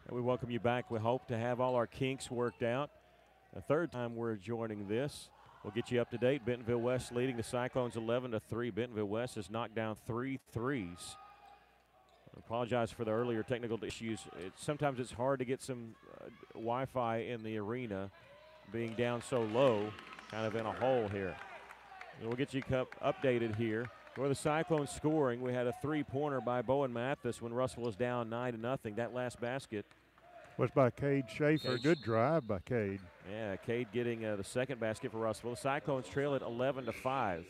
And we welcome you back. We hope to have all our kinks worked out. The third time we're joining this. We'll get you up to date. Bentonville West leading the Cyclones 11-3. Bentonville West has knocked down 3 threes. I apologize for the earlier technical issues. Sometimes it's hard to get some Wi-Fi in the arena, being down so low, kind of in a hole here. And we'll get you updated here. For the Cyclones scoring, we had a three-pointer by Bowen Mathis when Russell was down 9-0. That last basket was by Cade Schaefer. Good drive by Cade. Yeah, Cade getting the second basket for Russell. The Cyclones trail at 11-5.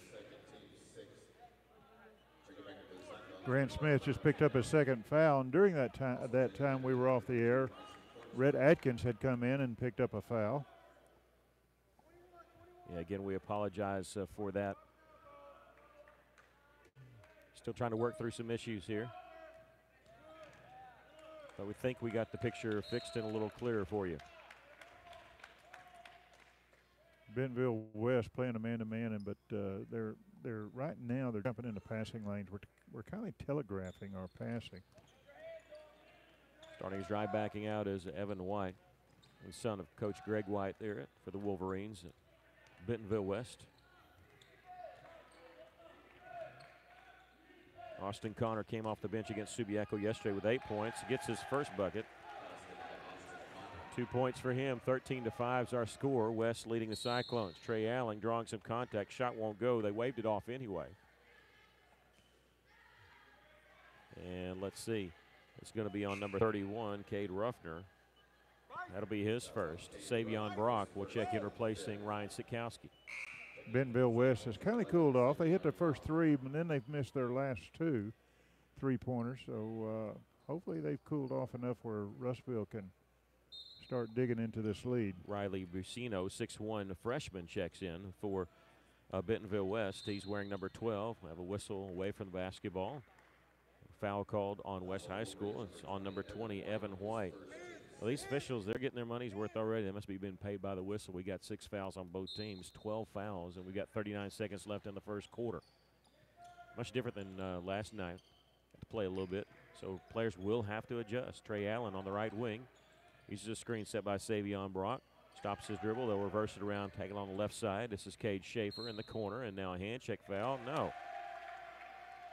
Grant Smith just picked up his second foul, and during that time we were off the air, Rhett Atkins had come in and picked up a foul. Yeah, again, we apologize for that. Still trying to work through some issues here. But we think we got the picture fixed and a little clearer for you. Bentonville West playing a man-to-man, but they're right now they're jumping into passing lanes. We're kind of telegraphing our passing. Starting his drive backing out is Evan White, the son of Coach Greg White there for the Wolverines at Bentonville West. Austin Connor came off the bench against Subiaco yesterday with 8 points. Gets his first bucket. 2 points for him. 13-5 is our score. West leading the Cyclones. Trey Allen drawing some contact. Shot won't go. They waved it off anyway. And let's see. It's going to be on number 31, Cade Ruffner. That'll be his first. Savion Brock will check in, replacing Ryan Sikowski. Bentonville West has kind of cooled off. They hit their first three, but then they've missed their last two three-pointers. So hopefully they've cooled off enough where Russellville can start digging into this lead. Riley Bucino, 6'1", freshman, checks in for Bentonville West. He's wearing number 12. We have a whistle away from the basketball. Foul called on West High School. It's on number 20, Evan White. Well, these officials, they're getting their money's worth already. They must be being paid by the whistle. We got 6 fouls on both teams, 12 fouls, and we got 39 seconds left in the first quarter. Much different than last night. Had to play a little bit, so players will have to adjust. Trey Allen on the right wing. Uses a screen set by Savion Brock. Stops his dribble. They'll reverse it around, take it on the left side. This is Cade Schaefer in the corner, and now a hand check foul. No.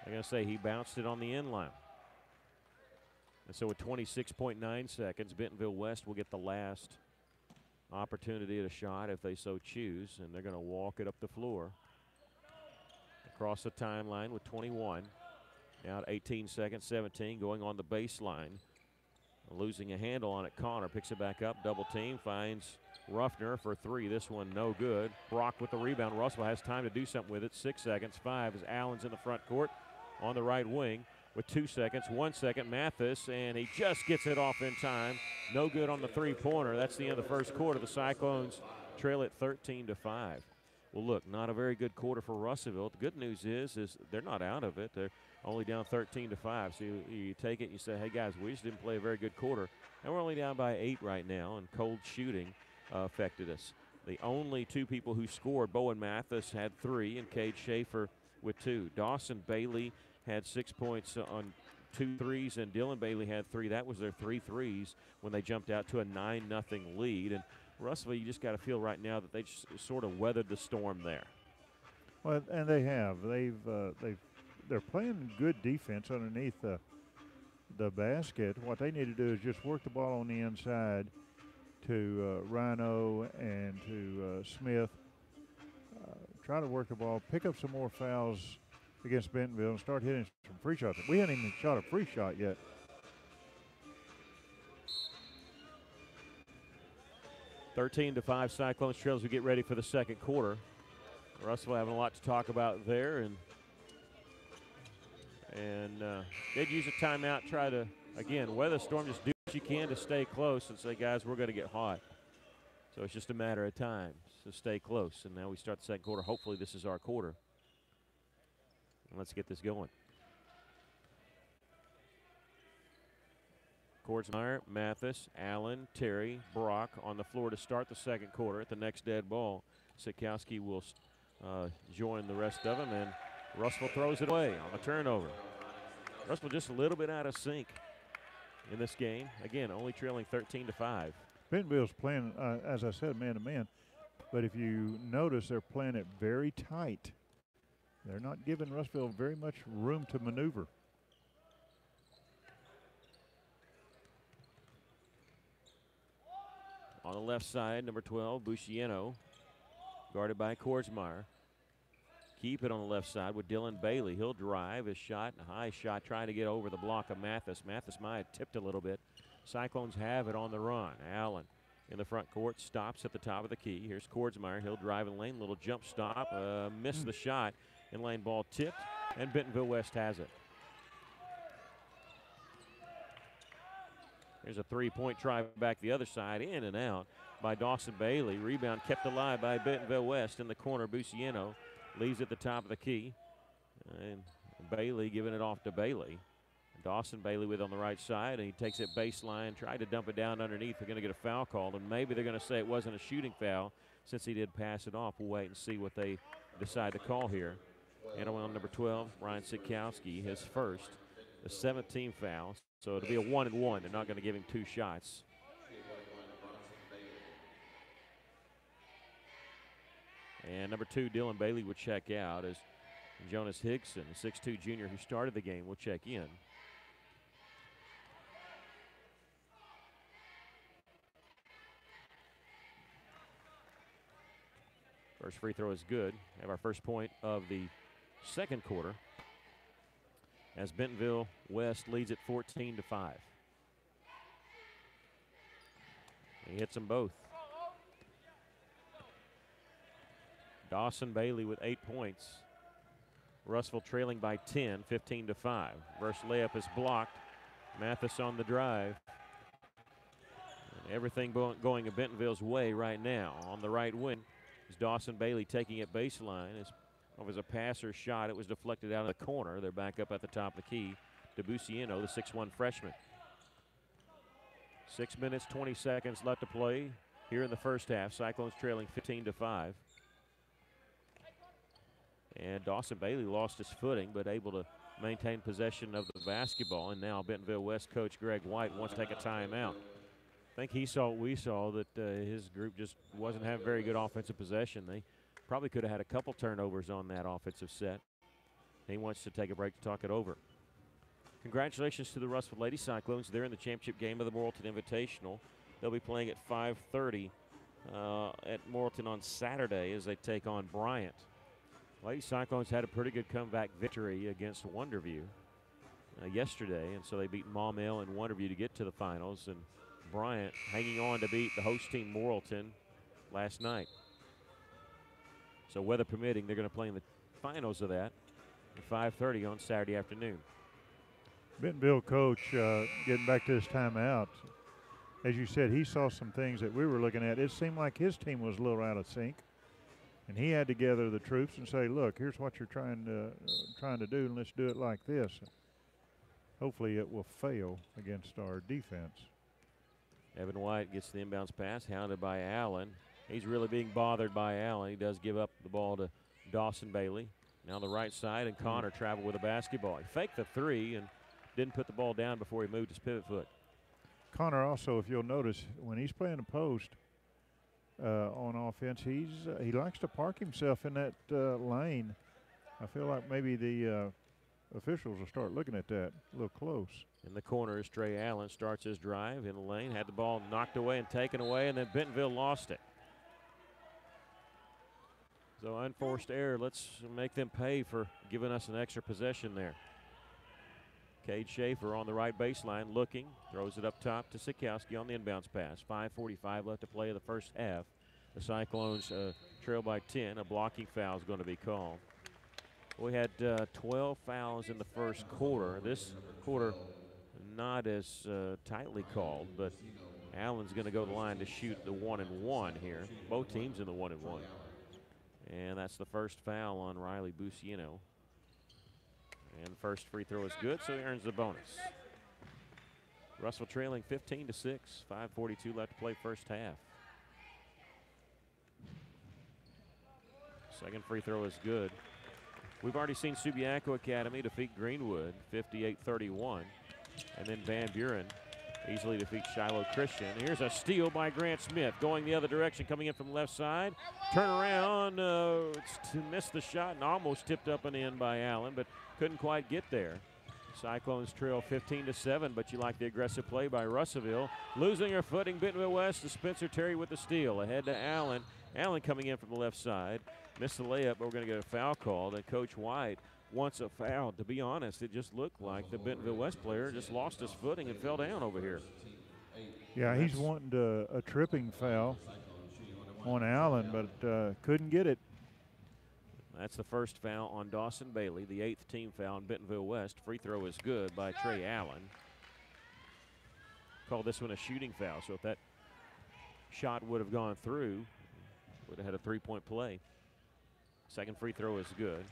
I'm going to say he bounced it on the end line. And so with 26.9 seconds, Bentonville West will get the last opportunity at a shot if they so choose, and they're going to walk it up the floor. Across the timeline with 21. Now at 18 seconds, 17, going on the baseline. Losing a handle on it, Connor picks it back up, double team, finds Ruffner for three. This one no good. Brock with the rebound. Russell has time to do something with it. 6 seconds, 5 as Allen's in the front court on the right wing. With 2 seconds, 1 second, Mathis, and he just gets it off in time. No good on the three-pointer. That's the end of the first quarter. The Cyclones trail at 13-5. Well, look, not a very good quarter for Russellville. The good news is they're not out of it. They're only down 13-5. So you take it and you say, hey, guys, we just didn't play a very good quarter. And we're only down by 8 right now, and cold shooting affected us. The only two people who scored, Bowen Mathis had 3, and Cade Schaefer with 2. Dawson Bailey had 6 points on 2 threes, and Dylan Bailey had 3. That was their 3 threes when they jumped out to a 9-0 lead. And Russellville, you just got to feel right now that they just sort of weathered the storm there. Well, and they have. They're playing good defense underneath the basket. What they need to do is just work the ball on the inside to Rhino and to Smith. Try to work the ball, pick up some more fouls against Bentonville and start hitting some free shots. We haven't even shot a free shot yet. (13-5) Cyclones trails. We get ready for the second quarter. Russell having a lot to talk about there, and did use a timeout. Try to again weather the storm. Just do what you can to stay close and say, guys, we're going to get hot. So it's just a matter of time. So stay close. And now we start the second quarter. Hopefully this is our quarter. Let's get this going. Kordsmeyer, Mathis, Allen, Terry, Brock on the floor to start the second quarter. At the next dead ball, Sikowski will join the rest of them, and Russell throws it away on the turnover. Russell just a little bit out of sync. in this game. Again, only trailing 13-5. Bentonville's playing, as I said, man-to-man. But if you notice, they're playing it very tight. They're not giving Russellville very much room to maneuver. On the left side, number 12, Busciano, guarded by Korsmeyer. Keep it on the left side with Dylan Bailey. He'll drive his shot, a high shot, trying to get over the block of Mathis. Mathis might have tipped a little bit. Cyclones have it on the run. Allen in the front court, stops at the top of the key. Here's Korsmeyer. He'll drive in lane, little jump stop, missed the shot. In lane ball tipped, and Bentonville West has it. There's a three-point try back the other side, in and out by Dawson Bailey. Rebound kept alive by Bentonville West in the corner. Busciano leaves at the top of the key. And Bailey giving it off to Bailey. Dawson Bailey with on the right side, and he takes it baseline, tried to dump it down underneath. They're going to get a foul called, and maybe they're going to say it wasn't a shooting foul since he did pass it off. We'll wait and see what they decide to call here. And on number 12, Ryan Sikowski, his first, the 17th foul. So it'll be a 1-and-1. They're not going to give him two shots. And number 2, Dylan Bailey will check out as Jonas Higson, the 6'2 junior who started the game, will check in. First free throw is good. Have our first point of the second quarter as Bentonville West leads it 14-5. He hits them both. Dawson Bailey with 8 points. Russellville trailing by 10, 15-5. First layup is blocked. Mathis on the drive. And everything going in Bentonville's way right now. On the right wing is Dawson Bailey taking it baseline. It was a passer shot. It was deflected out of the corner. They're back up at the top of the key to Busciano, the 6'1 freshman. 6 minutes, 20 seconds left to play here in the first half. Cyclones trailing 15-5. And Dawson Bailey lost his footing, but able to maintain possession of the basketball. And now Bentonville West coach Greg White wants to take a timeout. I think he saw what we saw, that his group just wasn't having very good offensive possession. They probably could have had a couple turnovers on that offensive set. He wants to take a break to talk it over. Congratulations to the Russellville Lady Cyclones. They're in the championship game of the Morrilton Invitational. They'll be playing at 5:30 at Morrilton on Saturday as they take on Bryant. Lady Cyclones had a pretty good comeback victory against Wonderview yesterday, and so they beat Maumelle and Wonderview to get to the finals, and Bryant hanging on to beat the host team Morrilton last night. So weather permitting, they're going to play in the finals of that at 5:30 on Saturday afternoon. Bentonville coach getting back to his timeout. As you said, he saw some things that we were looking at. It seemed like his team was a little out of sync. And he had to gather the troops and say, look, here's what you're trying to do, and let's do it like this. Hopefully it will fail against our defense. Evan White gets the inbounds pass, hounded by Allen. He's really being bothered by Allen. He does give up the ball to Dawson Bailey. Now the right side, and Connor traveled with a basketball. He faked the three and didn't put the ball down before he moved his pivot foot. Connor also, if you'll notice, when he's playing a post, on offense, he likes to park himself in that lane. I feel like maybe the officials will start looking at that a little close. In the corner is Trey Allen, starts his drive in the lane, had the ball knocked away and taken away, and then Bentonville lost it. So unforced error. Let's make them pay for giving us an extra possession there. Cade Schaefer on the right baseline looking, throws it up top to Sikowski on the inbounds pass. 5:45 left to play in the first half. The Cyclones trail by 10. A blocking foul is going to be called. We had 12 fouls in the first quarter. This quarter not as tightly called, but Allen's going to go to the line to shoot the 1-and-1 here. Both teams in the 1-and-1. And that's the first foul on Riley Busciano. And the first free throw is good, so he earns the bonus. Russellville trailing 15-6, 5:42 left to play first half. Second free throw is good. We've already seen Subiaco Academy defeat Greenwood 58-31. And then Van Buren Easily defeats Shiloh Christian. Here's a steal by Grant Smith, going the other direction, coming in from the left side. Turn around, missed the shot and almost tipped up and in by Allen, but couldn't quite get there. Cyclones trail 15-7, but you like the aggressive play by Russellville. Losing her footing, Bentonville West to Spencer Terry with the steal. Ahead to Allen. Allen coming in from the left side. Missed the layup, but we're going to get a foul call. And Coach White wants a foul. To be honest, it just looked like the Bentonville West player just lost his footing and fell down over here. Yeah, he's wanting a tripping foul on Allen, but couldn't get it. That's the first foul on Dawson Bailey, the 8th team foul on Bentonville West. Free throw is good by Trey Allen. Call this one a shooting foul, so if that shot would have gone through, would have had a three-point play. Second free throw is good.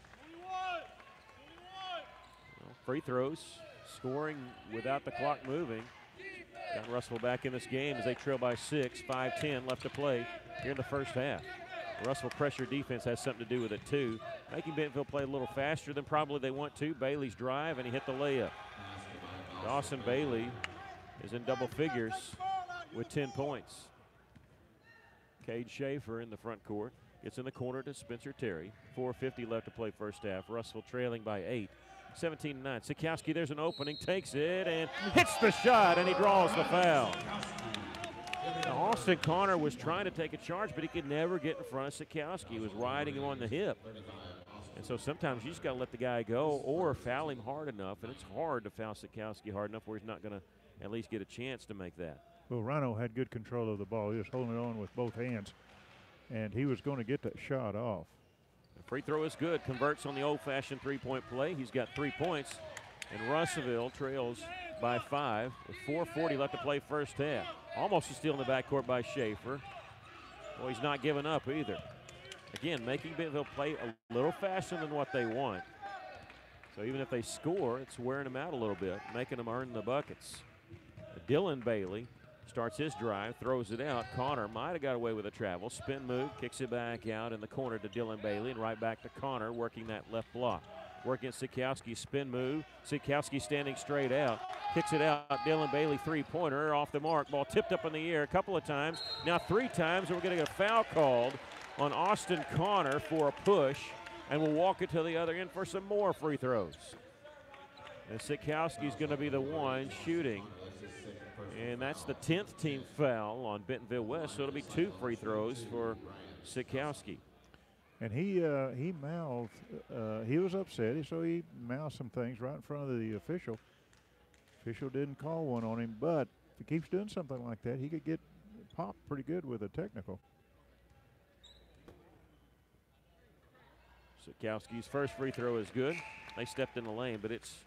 Well, free throws, scoring without the clock moving. Got Russell back in this game as they trail by 6, 5:10 left to play here in the first half. Russell pressure defense has something to do with it too, making Bentonville play a little faster than probably they want to. Bailey's drive, and he hit the layup. Dawson Bailey is in double figures with 10 points. Cade Schaefer in the front court. Gets in the corner to Spencer Terry. 4:50 left to play first half. Russell trailing by 8. 17-9. Sikowski, there's an opening, takes it, and hits the shot, and he draws the foul. Now, Austin Connor was trying to take a charge, but he could never get in front of Sikowski. He was riding him on the hip. And so sometimes you just got to let the guy go or foul him hard enough, and it's hard to foul Sikowski hard enough where he's not going to at least get a chance to make that. Well, Rhino had good control of the ball. He was holding it on with both hands, and he was going to get that shot off. The free throw is good. Converts on the old-fashioned three-point play. He's got 3 points, and Russellville trails by 5 with 4:40 left to play first half. Almost a steal in the backcourt by Schaefer. Well, he's not giving up either. Again, making Bentonville play a little faster than what they want. So even if they score, it's wearing them out a little bit, making them earn the buckets. Dylan Bailey starts his drive, throws it out. Connor might have got away with a travel. Spin move, kicks it back out in the corner to Dylan Bailey, and right back to Connor working that left block. Working Sikowski, spin move. Sikowski standing straight out. Kicks it out. Dylan Bailey, three-pointer off the mark. Ball tipped up in the air a couple of times. Now 3 times, and we're going to get a foul called on Austin Connor for a push, and we'll walk it to the other end for some more free throws. And Sikowski's going to be the one shooting. And that's the 10th team foul on Bentonville West, so it'll be 2 free throws for Sikowski. And he mouthed, he was upset, so he mouthed some things right in front of the official. Official didn't call one on him, but if he keeps doing something like that, he could get popped pretty good with a technical. Sikowski's first free throw is good. They stepped in the lane, but it's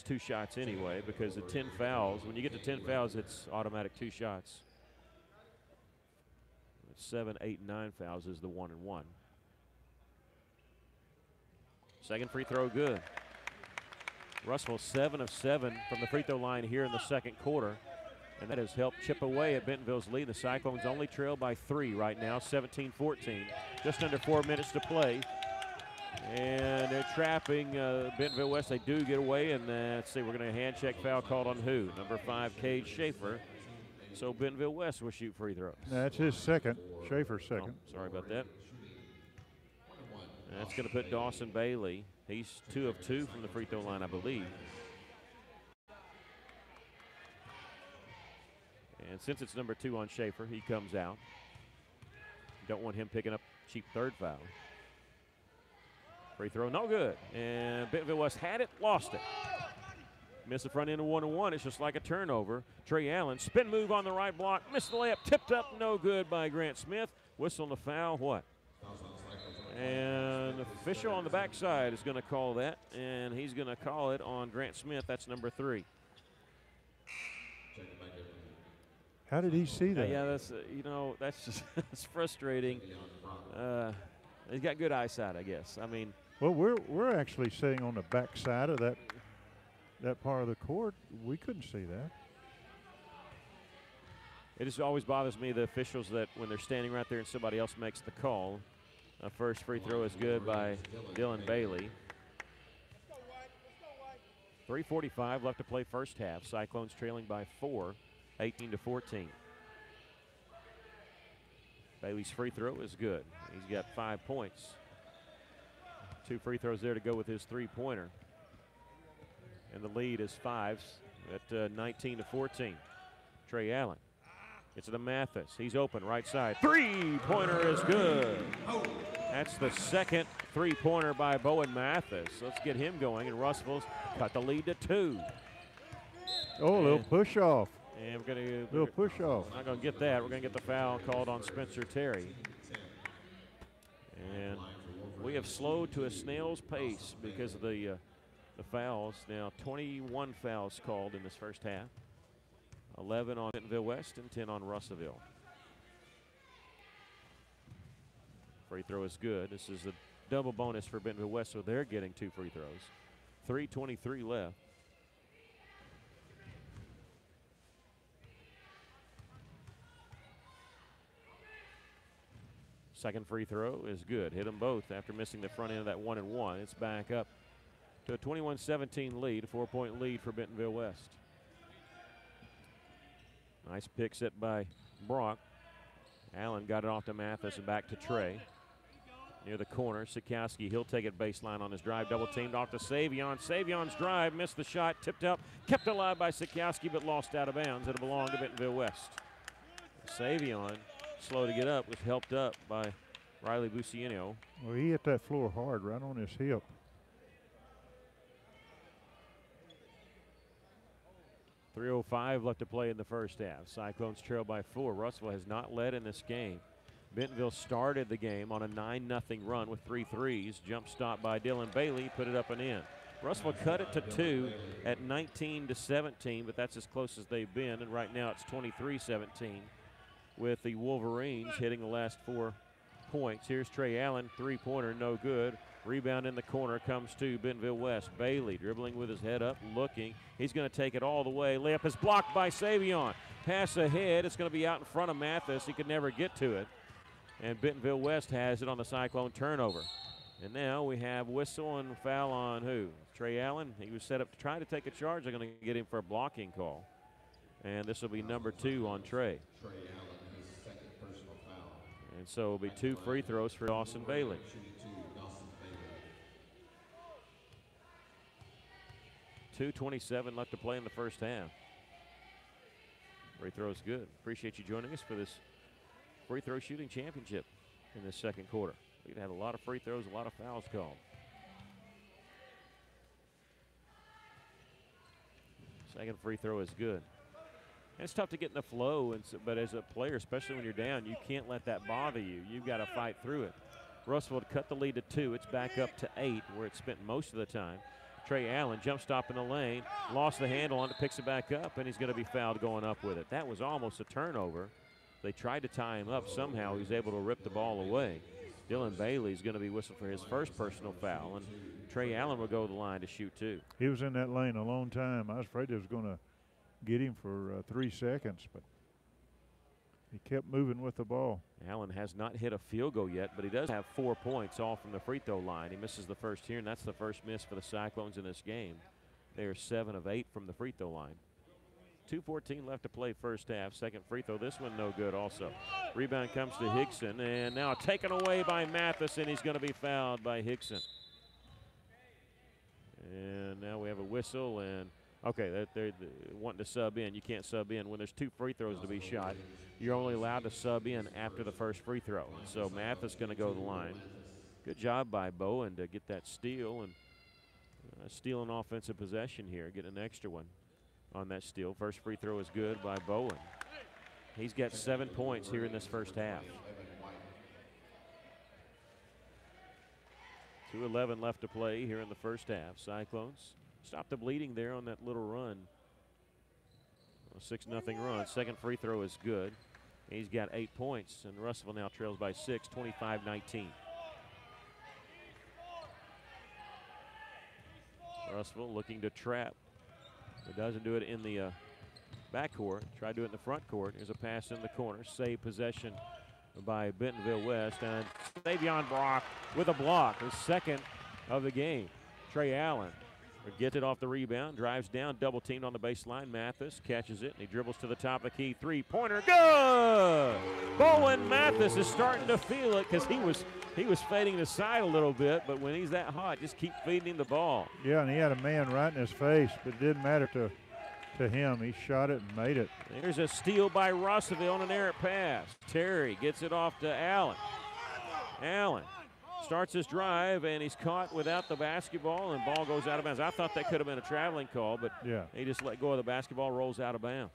2 shots anyway because the 10 fouls, when you get to 10 fouls, it's automatic 2 shots. 7, 8, and 9 fouls is the 1 and 1. Second free throw good. Russell 7 of 7 from the free throw line here in the second quarter, and that has helped chip away at Bentonville's lead. The Cyclones only trail by 3 right now, 17-14. Just under 4 minutes to play. And they're trapping Bentonville West. They do get away, and let's see, we're going to hand check foul called on who? Number 5, Cade Schaefer. So Bentonville West will shoot free throws. That's his second, Schaefer's second. Oh, sorry about that. And that's going to put Dawson Bailey. He's 2 of 2 from the free throw line, I believe. And since it's number 2 on Schaefer, he comes out. Don't want him picking up cheap third foul. Free throw, no good. And Bentonville West had it, lost it. Missed the front end of 1-1. It's just like a turnover. Trey Allen, spin move on the right block. Missed the layup, tipped up, no good by Grant Smith. Whistle on the foul, what? And the official on the backside is going to call that, and he's going to call it on Grant Smith. That's number 3. How did he see that? Yeah, that's that's just that's frustrating. He's got good eyesight, I guess. I mean, well, we're actually sitting on the backside of that part of the court. We couldn't see that. It just always bothers me, the officials, that when they're standing right there and somebody else makes the call. First free throw is good by Dylan Bailey. 3:45 left to play first half. Cyclones trailing by 4. 18-14. Bailey's free throw is good. He's got 5 points. 2 free throws there to go with his three-pointer. And the lead is 5 at 19-14. Trey Allen. It's to Mathis. He's open, right side. Three-pointer is good. That's the second three-pointer by Bowen Mathis. Let's get him going, and Russell's cut the lead to 2. Oh, a little push off. And we're going to little push off. Not going to get that. We're going to get the foul called on Spencer Terry. And we have slowed to a snail's pace because of the fouls. Now 21 fouls called in this first half. 11 on Bentonville West and 10 on Russellville. Free throw is good. This is a double bonus for Bentonville West, so they're getting 2 free throws. 3:23 left. Second free throw is good. Hit them both after missing the front end of that 1-and-1. It's back up to a 21-17 lead, 4-point lead for Bentonville West. Nice pick set by Brock. Allen got it off to Mathis and back to Trey. Near the corner, Sikowski, he'll take it baseline on his drive. Double teamed off to Savion. Savion's drive, missed the shot, tipped up, kept alive by Sikowski, but lost out of bounds. It'll belong to Bentonville West. Savion, slow to get up, was helped up by Riley Buciano. Well, he hit that floor hard, right on his hip. .305 left to play in the first half. Cyclones trail by 4. Russellville has not led in this game. Bentonville started the game on a 9-0 run with 3 threes. Jump stop by Dylan Bailey, put it up and in. Russellville cut it to 2 at 19-17, but that's as close as they've been, and right now it's 23-17 with the Wolverines hitting the last 4 points. Here's Trey Allen, three-pointer, no good. Rebound in the corner comes to Bentonville West. Bailey dribbling with his head up, looking. He's going to take it all the way. Layup is blocked by Savion. Pass ahead. It's going to be out in front of Mathis. He could never get to it. And Bentonville West has it on the Cyclone turnover. And now we have whistle and foul on who? Trey Allen. He was set up to try to take a charge. They're going to get him for a blocking call. And this will be number 2 on Trey. Trey Allen, his second personal foul. And so it'll be 2 free throws for Dawson Bailey. 2:27 left to play in the first half. Free throw's good. Appreciate you joining us for this free throw shooting championship in this second quarter. We've had a lot of free throws, a lot of fouls called. Second free throw is good. And it's tough to get in the flow, but as a player, especially when you're down, you can't let that bother you. You've got to fight through it. Russellville cut the lead to 2. It's back up to 8, where it spent most of the time. Trey Allen, jump stop in the lane, lost the handle on it, picks it back up, and he's going to be fouled going up with it. That was almost a turnover. They tried to tie him up. Somehow he's able to rip the ball away. Dylan Bailey's going to be whistled for his first personal foul, and Trey Allen will go to the line to shoot 2. He was in that lane a long time. I was afraid they was going to get him for 3 seconds, but he kept moving with the ball. Allen has not hit a field goal yet, but he does have 4 points all from the free throw line. He misses the first here, and that's the first miss for the Cyclones in this game. They are 7 of 8 from the free throw line. 2:14 left to play first half. Second free throw, this one no good also. Rebound comes to Hickson, and now taken away by Mathis, and he's going to be fouled by Hickson. And now we have a whistle, and okay, they're wanting to sub in. You can't sub in. When there's 2 free throws to be shot, you're only allowed to sub in after the first free throw. And so Mathis is going to go to the line. Good job by Bowen to get that steal and steal an offensive possession here, get an extra one on that steal. First free throw is good by Bowen. He's got 7 points here in this first half. 2:11 left to play here in the first half. Cyclones stop the bleeding there on that little run. A 6-0 run. Second free throw is good. He's got 8 points, and Russellville now trails by 6, 25-19. Russellville looking to trap. It doesn't do it in the backcourt. Try to do it in the front court. Here's a pass in the corner. Save possession by Bentonville West. And Savion Brock with a block, his second of the game. Trey Allen Gets it off the rebound, drives down, double teamed on the baseline. Mathis catches it, and he dribbles to the top of the key. Three-pointer, good! Bowen Mathis is starting to feel it because he was fading the side a little bit, but when he's that hot, just keep feeding him the ball. Yeah, and he had a man right in his face, but it didn't matter to him. He shot it and made it. There's a steal by Russellville on an errant pass. Terry gets it off to Allen. Allen starts his drive, and he's caught without the basketball, and ball goes out of bounds. I thought that could have been a traveling call, but yeah, he just let go of the basketball, rolls out of bounds.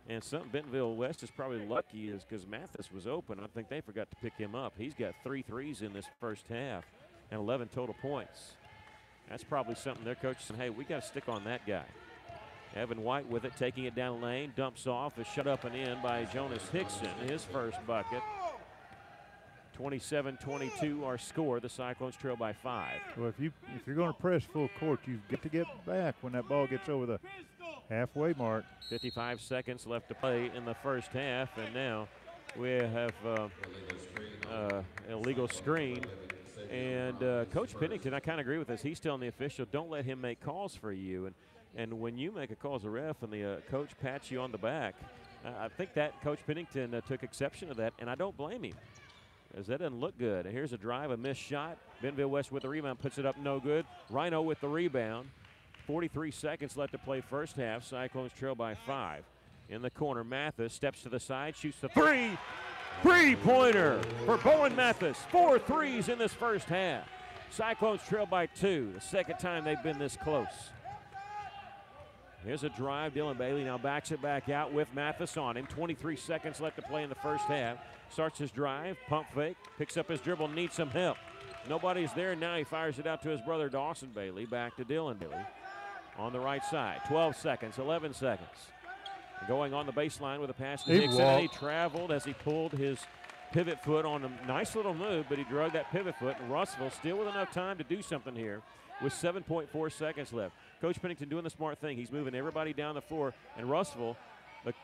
And something Bentonville West is probably lucky is because Mathis was open. I think they forgot to pick him up. He's got 3 threes in this first half and 11 total points. That's probably something their coach said, hey, we got to stick on that guy. Evan White with it, taking it down the lane, dumps off, is shut up and in by Jonas Hickson, his first bucket. 27-22 our score. The Cyclones trail by 5. Well, if you're going to press full court, you've got to get back when that ball gets over the halfway mark. 55 seconds left to play in the first half, and now we have illegal screen. And Coach Pennington, I kind of agree with this. He's telling the official, don't let him make calls for you. And when you make a call as a ref and the coach pats you on the back, I think that Coach Pennington took exception to that, and I don't blame him, as that doesn't look good. And here's a drive, a missed shot. Bentonville West with the rebound, puts it up, no good. Rhino with the rebound. 43 seconds left to play first half. Cyclones trail by 5. In the corner, Mathis steps to the side, shoots the three. Three-pointer for Bowen Mathis. 4 threes in this first half. Cyclones trail by 2. The second time they've been this close. Here's a drive. Dylan Bailey now backs it back out with Mathis on him. 23 seconds left to play in the first half. Starts his drive, pump fake, picks up his dribble, needs some help. Nobody's there. Now he fires it out to his brother Dawson Bailey. Back to Dylan Bailey on the right side. 12 seconds, 11 seconds. Going on the baseline with a pass to Hickson, and he traveled as he pulled his pivot foot on a nice little move, but he drug that pivot foot, and Russellville still with enough time to do something here with 7.4 seconds left. Coach Pennington doing the smart thing. He's moving everybody down the floor, and Russellville,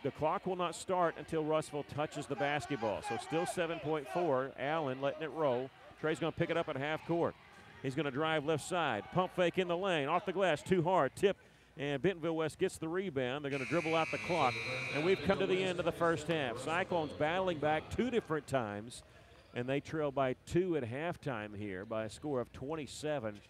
the clock will not start until Russellville touches the basketball. So still 7.4. Allen letting it roll. Trey's going to pick it up at half court. He's going to drive left side. Pump fake in the lane. Off the glass, too hard. Tip, and Bentonville West gets the rebound. They're going to dribble out the clock, and we've come to the end of the first half. Cyclones battling back 2 different times, and they trail by 2 at halftime here by a score of 27-25.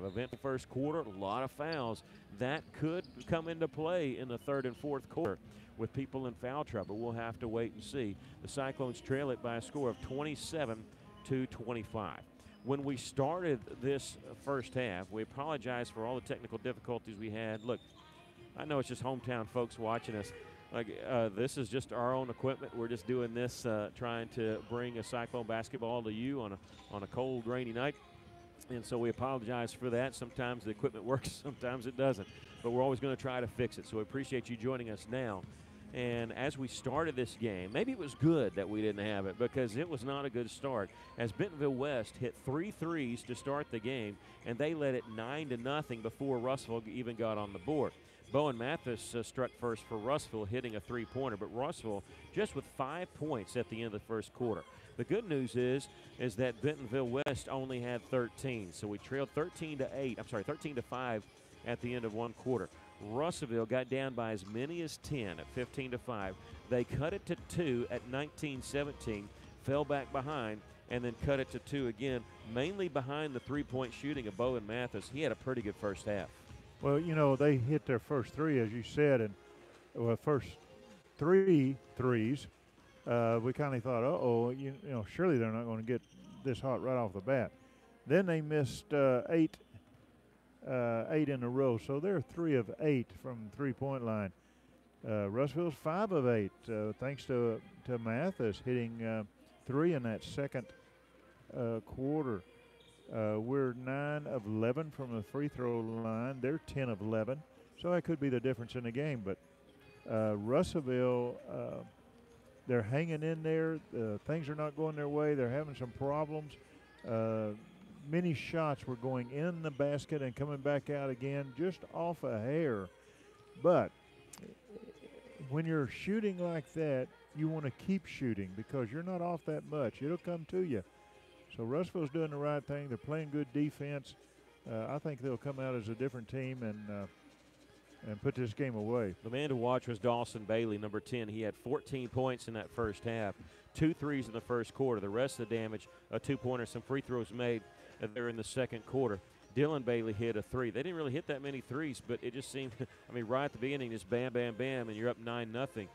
Eventful first quarter, a lot of fouls. That could come into play in the third and fourth quarter with people in foul trouble. We'll have to wait and see. The Cyclones trail it by a score of 27-25. When we started this first half, we apologize for all the technical difficulties we had. Look, I know it's just hometown folks watching us. This is just our own equipment. We're just doing this, trying to bring a Cyclone basketball to you on a cold, rainy night. And so we apologize for that. Sometimes the equipment works, sometimes it doesn't. But we're always going to try to fix it. So we appreciate you joining us now. And as we started this game, maybe it was good that we didn't have it because it was not a good start. As Bentonville West hit 3 threes to start the game, and they led it 9-0 before Russellville even got on the board. Bowen Mathis struck first for Russellville, hitting a 3-pointer, but Russellville just with 5 points at the end of the first quarter. The good news is that Bentonville West only had 13, so we trailed 13-5 at the end of one quarter. Russellville got down by as many as 10 at 15-5. They cut it to 2 at 19-17, fell back behind, and then cut it to 2 again, mainly behind the three-point shooting of Bowen Mathis. He had a pretty good first half. Well, you know, they hit their first 3, as you said, and first 3 threes. We kind of thought, you know, surely they're not going to get this hot right off the bat. Then they missed 8 in a row, so they're 3 of 8 from the three-point line. Russellville's 5 of 8, thanks to Mathis hitting 3 in that second quarter. We're 9 of 11 from the free throw line. They're 10 of 11, so that could be the difference in the game. But Russellville, they're hanging in there. Things are not going their way. They're having some problems. Many shots were going in the basket and coming back out again, just off a hair. But when you're shooting like that, you want to keep shooting because you're not off that much. It'll come to you. So Russellville's doing the right thing. They're playing good defense. I think they'll come out as a different team and put this game away. The man to watch was Dawson Bailey, number 10. He had 14 points in that first half, 2 threes in the first quarter. The rest of the damage, a 2-pointer, some free throws made there in the second quarter. Dylan Bailey hit a 3. They didn't really hit that many threes, but it just seemed, I mean, right at the beginning, just bam, bam, bam, and you're up 9-0.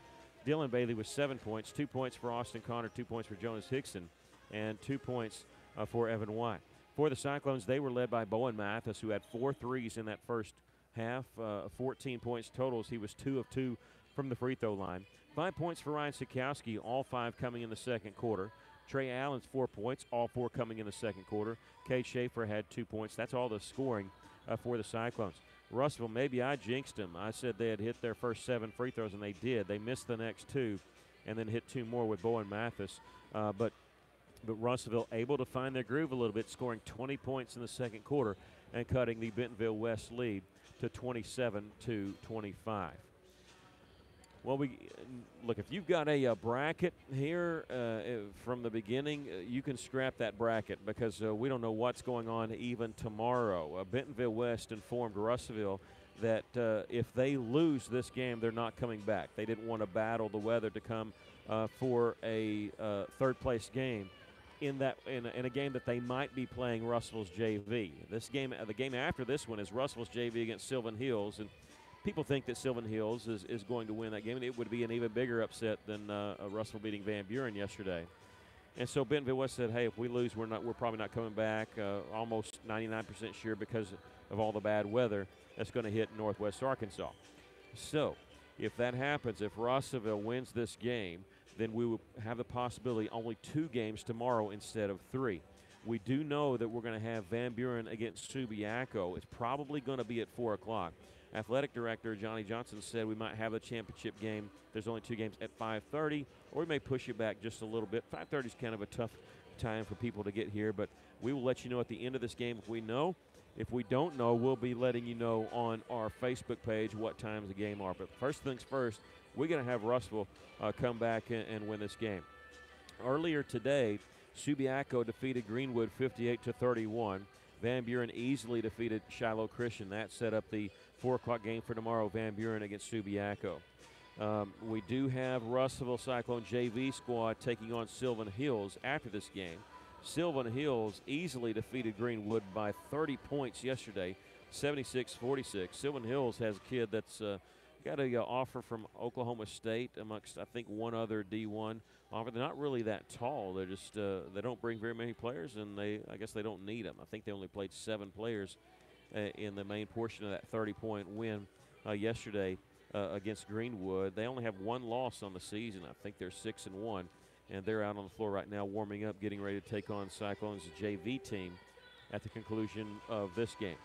Dylan Bailey with 7 points, 2 points for Austin Connor, 2 points for Jonas Hickson, and 2 points for Evan White. For the Cyclones, they were led by Bowen Mathis, who had 4 threes in that first half, 14 points totals. He was 2 of 2 from the free throw line. 5 points for Ryan Sikowski, all 5 coming in the second quarter. Trey Allen's 4 points, all 4 coming in the second quarter. Cade Schaefer had 2 points. That's all the scoring for the Cyclones. Russellville, maybe I jinxed them. I said they had hit their first 7 free throws, and they did. They missed the next 2 and then hit 2 more with Bowen Mathis. But Russellville able to find their groove a little bit, scoring 20 points in the second quarter and cutting the Bentonville West lead to 27-25. Well, look, if you've got a bracket here from the beginning, you can scrap that bracket because we don't know what's going on even tomorrow. Bentonville West informed Russellville that if they lose this game, they're not coming back. They didn't want to battle the weather to come for a third-place game in a game that they might be playing Russellville's JV. This game, the game after this one, is Russellville's JV against Sylvan Hills, and people think that Sylvan Hills is going to win that game, and it would be an even bigger upset than Russellville beating Van Buren yesterday. And so Bentonville West said, hey, if we lose, we're probably not coming back. Almost 99% sure because of all the bad weather that's going to hit Northwest Arkansas. So if that happens, if Russellville wins this game, then we will have the possibility only 2 games tomorrow instead of 3. We do know that we're going to have Van Buren against Subiaco. It's probably going to be at 4 o'clock. Athletic Director Johnny Johnson said we might have the championship game. There's only 2 games at 5:30, or we may push it back just a little bit. 5:30 is kind of a tough time for people to get here, but we will let you know at the end of this game if we know. If we don't know, we'll be letting you know on our Facebook page what times the game are. But first things first, we're going to have Russellville come back and win this game. Earlier today, Subiaco defeated Greenwood 58-31. Van Buren easily defeated Shiloh Christian. That set up the 4 o'clock game for tomorrow, Van Buren against Subiaco. We do have Russellville Cyclone JV squad taking on Sylvan Hills after this game. Sylvan Hills easily defeated Greenwood by 30 points yesterday, 76-46. Sylvan Hills has a kid that's got an offer from Oklahoma State amongst, I think, one other D1 offer. They're not really that tall. They're just they don't bring very many players, and I guess they don't need them. I think they only played 7 players in the main portion of that 30-point win yesterday against Greenwood. They only have 1 loss on the season. I think they're 6-1, and they're out on the floor right now warming up, getting ready to take on Cyclone's JV team at the conclusion of this game.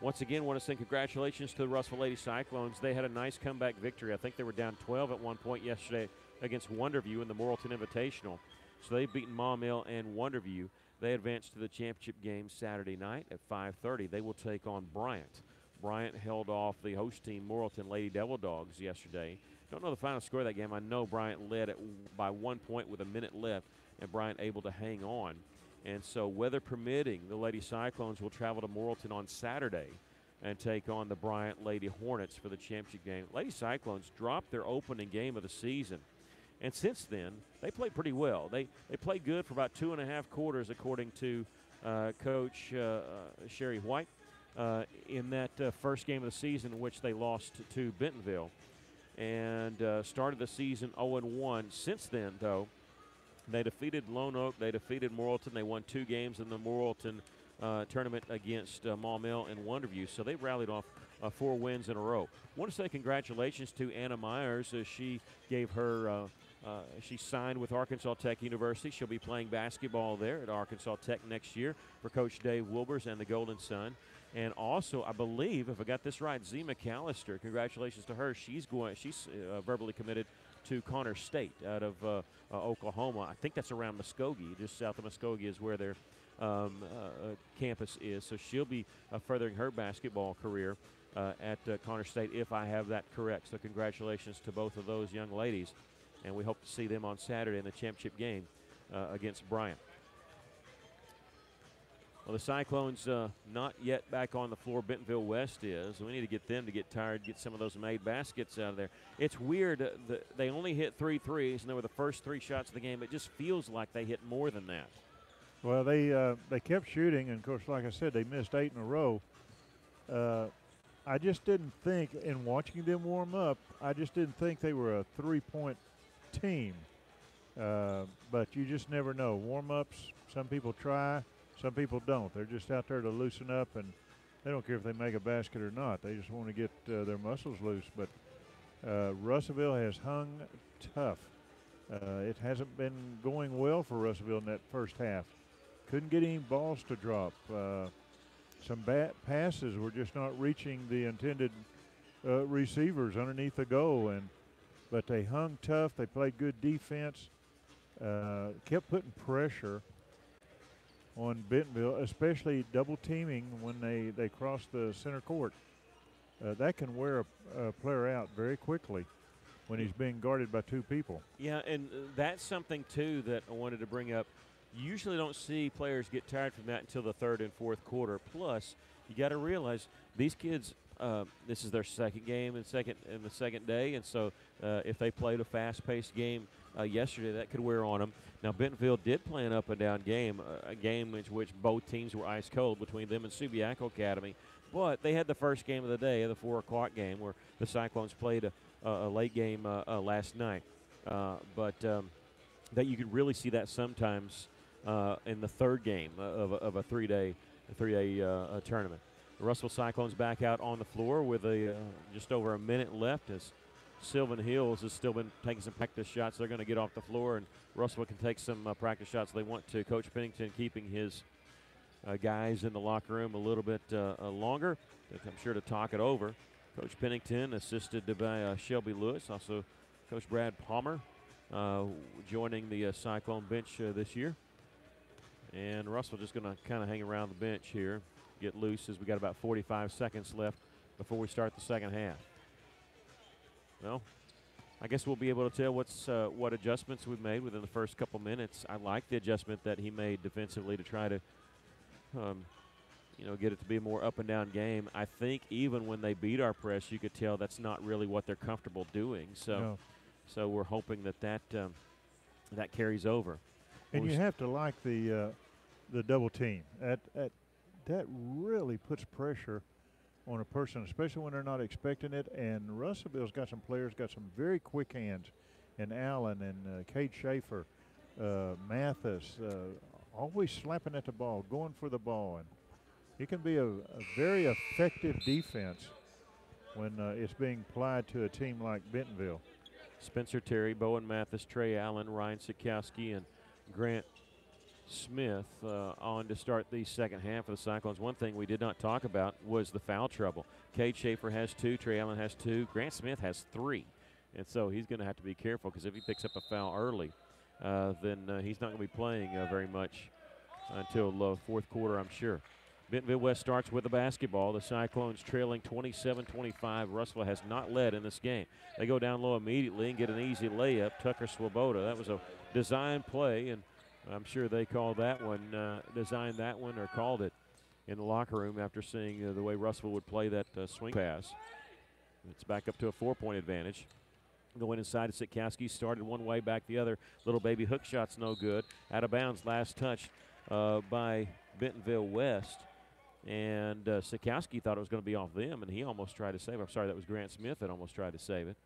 Once again, want to say congratulations to the Russellville Lady Cyclones. They had a nice comeback victory. I think they were down 12 at one point yesterday against Wonderview in the Morrilton Invitational. So they've beaten Maumelle and Wonderview. They advanced to the championship game Saturday night at 5:30. They will take on Bryant. Bryant held off the host team, Morrilton Lady Devil Dogs, yesterday. Don't know the final score of that game. I know Bryant led by 1 point with a minute left, and Bryant able to hang on. And so, weather permitting, the Lady Cyclones will travel to Morrilton on Saturday and take on the Bryant Lady Hornets for the championship game. Lady Cyclones dropped their opening game of the season. And since then, they played pretty well. They played good for about 2.5 quarters, according to Coach Sherry White, in that first game of the season in which they lost to Bentonville. And started the season 0-1. Since then, though, they defeated Lone Oak. They defeated Morrilton. They won 2 games in the Morrilton tournament against Maumelle and Wonderview. So they've rallied off 4 wins in a row. I want to say congratulations to Anna Myers as she gave her she signed with Arkansas Tech University. She'll be playing basketball there at Arkansas Tech next year for Coach Dave Wilbers and the Golden Sun. And also, I believe, if I got this right, Z McAllister, congratulations to her. She's verbally committed to Connor State out of Oklahoma. I think that's around Muskogee, just south of Muskogee is where their campus is. So she'll be furthering her basketball career at Connor State, if I have that correct. So congratulations to both of those young ladies, and we hope to see them on Saturday in the championship game against Bryant. Well, the Cyclones not yet back on the floor. Bentonville West is. We need to get them to get tired, get some of those made baskets out of there. It's weird. They only hit 3 threes, and they were the first 3 shots of the game. It just feels like they hit more than that. Well, they kept shooting, and, of course, like I said, they missed 8 in a row. I just didn't think, in watching them warm up, I just didn't think they were a three-point team. But you just never know. Warm-ups, some people try, some people don't. They're just out there to loosen up, and they don't care if they make a basket or not. They just want to get their muscles loose. But Russellville has hung tough. It hasn't been going well for Russellville in that first half. Couldn't get any balls to drop. Some passes were just not reaching the intended receivers underneath the goal, but they hung tough. They played good defense, kept putting pressure on Bentonville, especially double teaming when they cross the center court. That can wear a player out very quickly when he's being guarded by 2 people. Yeah, and that's something, too, that I wanted to bring up. You usually don't see players get tired from that until the 3rd and 4th quarter. Plus, you got to realize these kids, this is their second game in the second day, and so if they played a fast-paced game yesterday, that could wear on them. Now, Bentonville did play an up-and-down game, a game in which both teams were ice cold between them and Subiaco Academy. But they had the first game of the day, the 4 o'clock game, where the Cyclones played a late game last night. But that you could really see that sometimes in the 3rd game of a three-day tournament. The Russell Cyclones back out on the floor with just over a minute left as Sylvan Hills has still been taking some practice shots. They're going to get off the floor, and Russell can take some practice shots they want to. Coach Pennington keeping his guys in the locker room a little bit longer, I'm sure, to talk it over. Coach Pennington assisted by Shelby Lewis, also Coach Brad Palmer joining the Cyclone bench this year. And Russell just going to kind of hang around the bench here, get loose as we got about 45 seconds left before we start the second half. Well, I guess we'll be able to tell what adjustments we've made within the first couple minutes. I like the adjustment that he made defensively to try to, get it to be a more up-and-down game. I think even when they beat our press, you could tell that's not really what they're comfortable doing. So we're hoping that carries over. And you have to like the double team. That really puts pressure on a person, especially when they're not expecting it. And Russellville's got some players, got some very quick hands, and Allen and Cade Schaefer, Mathis, always slapping at the ball, going for the ball. And it can be a very effective defense when it's being applied to a team like Bentonville. Spencer Terry, Bowen Mathis, Trey Allen, Ryan Sikowski, and Grant Smith on to start the second half of the Cyclones. One thing we did not talk about was the foul trouble. Cade Schaefer has 2, Trey Allen has 2, Grant Smith has 3. And so he's going to have to be careful, because if he picks up a foul early, then he's not going to be playing very much until the 4th quarter, I'm sure. Bentonville West starts with the basketball. The Cyclones trailing 27-25. Russell has not led in this game. They go down low immediately and get an easy layup. Tucker Swoboda. That was a design play, and I'm sure they called that one, designed that one, or called it in the locker room after seeing the way Russell would play that swing pass. It's back up to a 4-point advantage. Going inside to Sikowski, started one way, back the other. Little baby hook shot's no good. Out of bounds, last touch by Bentonville West. And Sikowski thought it was going to be off them, and he almost tried to save it. I'm sorry, that was Grant Smith that almost tried to save it.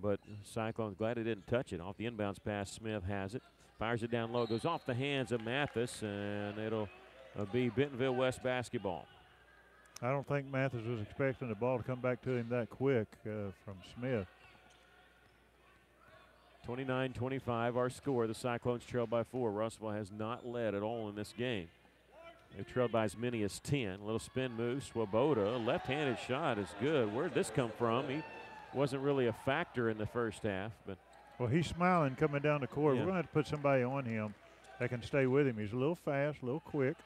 But Cyclone's glad he didn't touch it. Off the inbounds pass, Smith has it. Fires it down low, goes off the hands of Mathis, and it'll be Bentonville West basketball. I don't think Mathis was expecting the ball to come back to him that quick from Smith. 29-25 our score. The Cyclones trail by 4. Russellville has not led at all in this game. They've trailed by as many as 10. A little spin move. Swoboda, left-handed shot is good. Where'd this come from? He wasn't really a factor in the first half. But well, he's smiling coming down the court. Yeah. We're going to have to put somebody on him that can stay with him. He's a little fast, a little quick.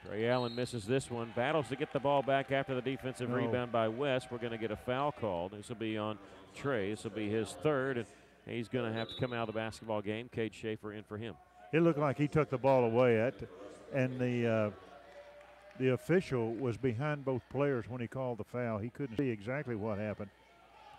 Trey Allen misses this one. Battles to get the ball back after the defensive rebound by West. We're going to get a foul called. This will be on Trey. This will be his 3rd, and he's going to have to come out of the basketball game. Cade Schaefer in for him. It looked like he took the ball away, and the official was behind both players when he called the foul. He couldn't see exactly what happened.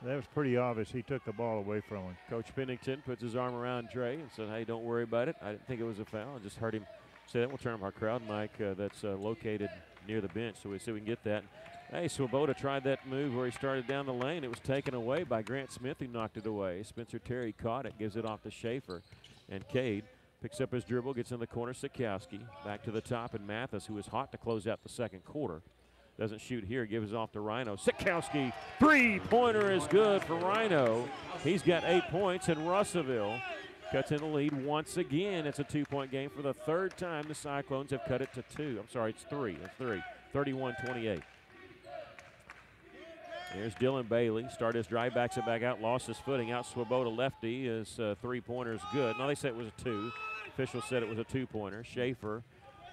That was pretty obvious. He took the ball away from him. Coach Pennington puts his arm around Trey and said, hey, don't worry about it. I didn't think it was a foul. I just heard him say that. We'll turn up our crowd mic that's located near the bench so we see if we can get that. Hey, Swoboda tried that move where he started down the lane. It was taken away by Grant Smith, who knocked it away. Spencer Terry caught it, gives it off to Schaefer. And Cade picks up his dribble, gets in the corner. Sikowski back to the top, and Mathis, who was hot to close out the second quarter, doesn't shoot here, gives off to Rhino. Sikowski, three-pointer is good for Rhino. He's got 8 points, and Russellville cuts in the lead once again. It's a 2-point game for the third time. The Cyclones have cut it to 2. I'm sorry, it's 3. It's 3. 31-28. Here's Dylan Bailey. Started his drive, backs it back out, lost his footing. Out Swoboda lefty. His three-pointer is good. No, they said it was a 2. Officials said it was a 2-pointer. Schaefer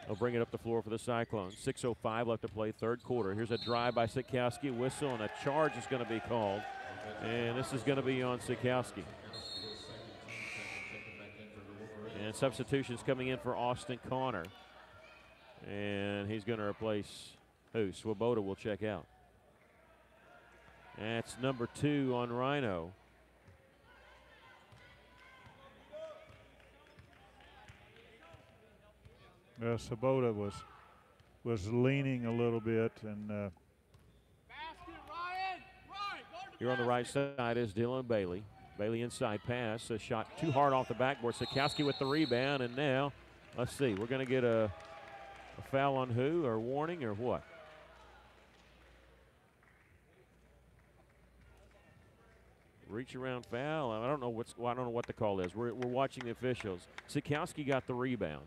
will bring it up the floor for the Cyclones. 6:05 left to play, third quarter. Here's a drive by Sikowski, whistle, and a charge is going to be called. And this is going to be on Sikowski. And substitutions coming in for Austin Connor. And he's going to replace who? Swoboda will check out. That's number 2 on Rhino. Swoboda was leaning a little bit, and here on the right side is Dylan Bailey. Bailey inside pass, a shot too hard off the backboard. Sikowski with the rebound, and now let's see. We're going to get a foul on who, or warning, or what? Reach around foul. I don't know what the call is. We're watching the officials. Sikowski got the rebound.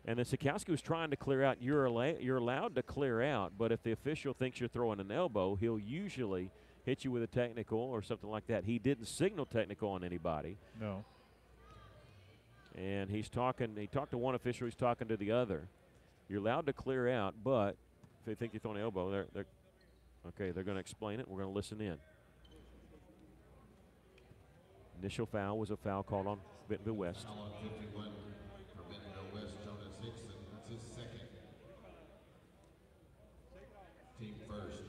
And then Sikowski was trying to clear out. You're allowed to clear out, but if the official thinks you're throwing an elbow, he'll usually hit you with a technical or something like that. He didn't signal technical on anybody. No. And he talked to one official, he's talking to the other. You're allowed to clear out, but if they think you're throwing an elbow, they're going to explain it. We're going to listen in. Initial foul was a foul called on Bentonville West. Foul on 51 for Bentonville West, Jonas Hickson. That's his second. Team first.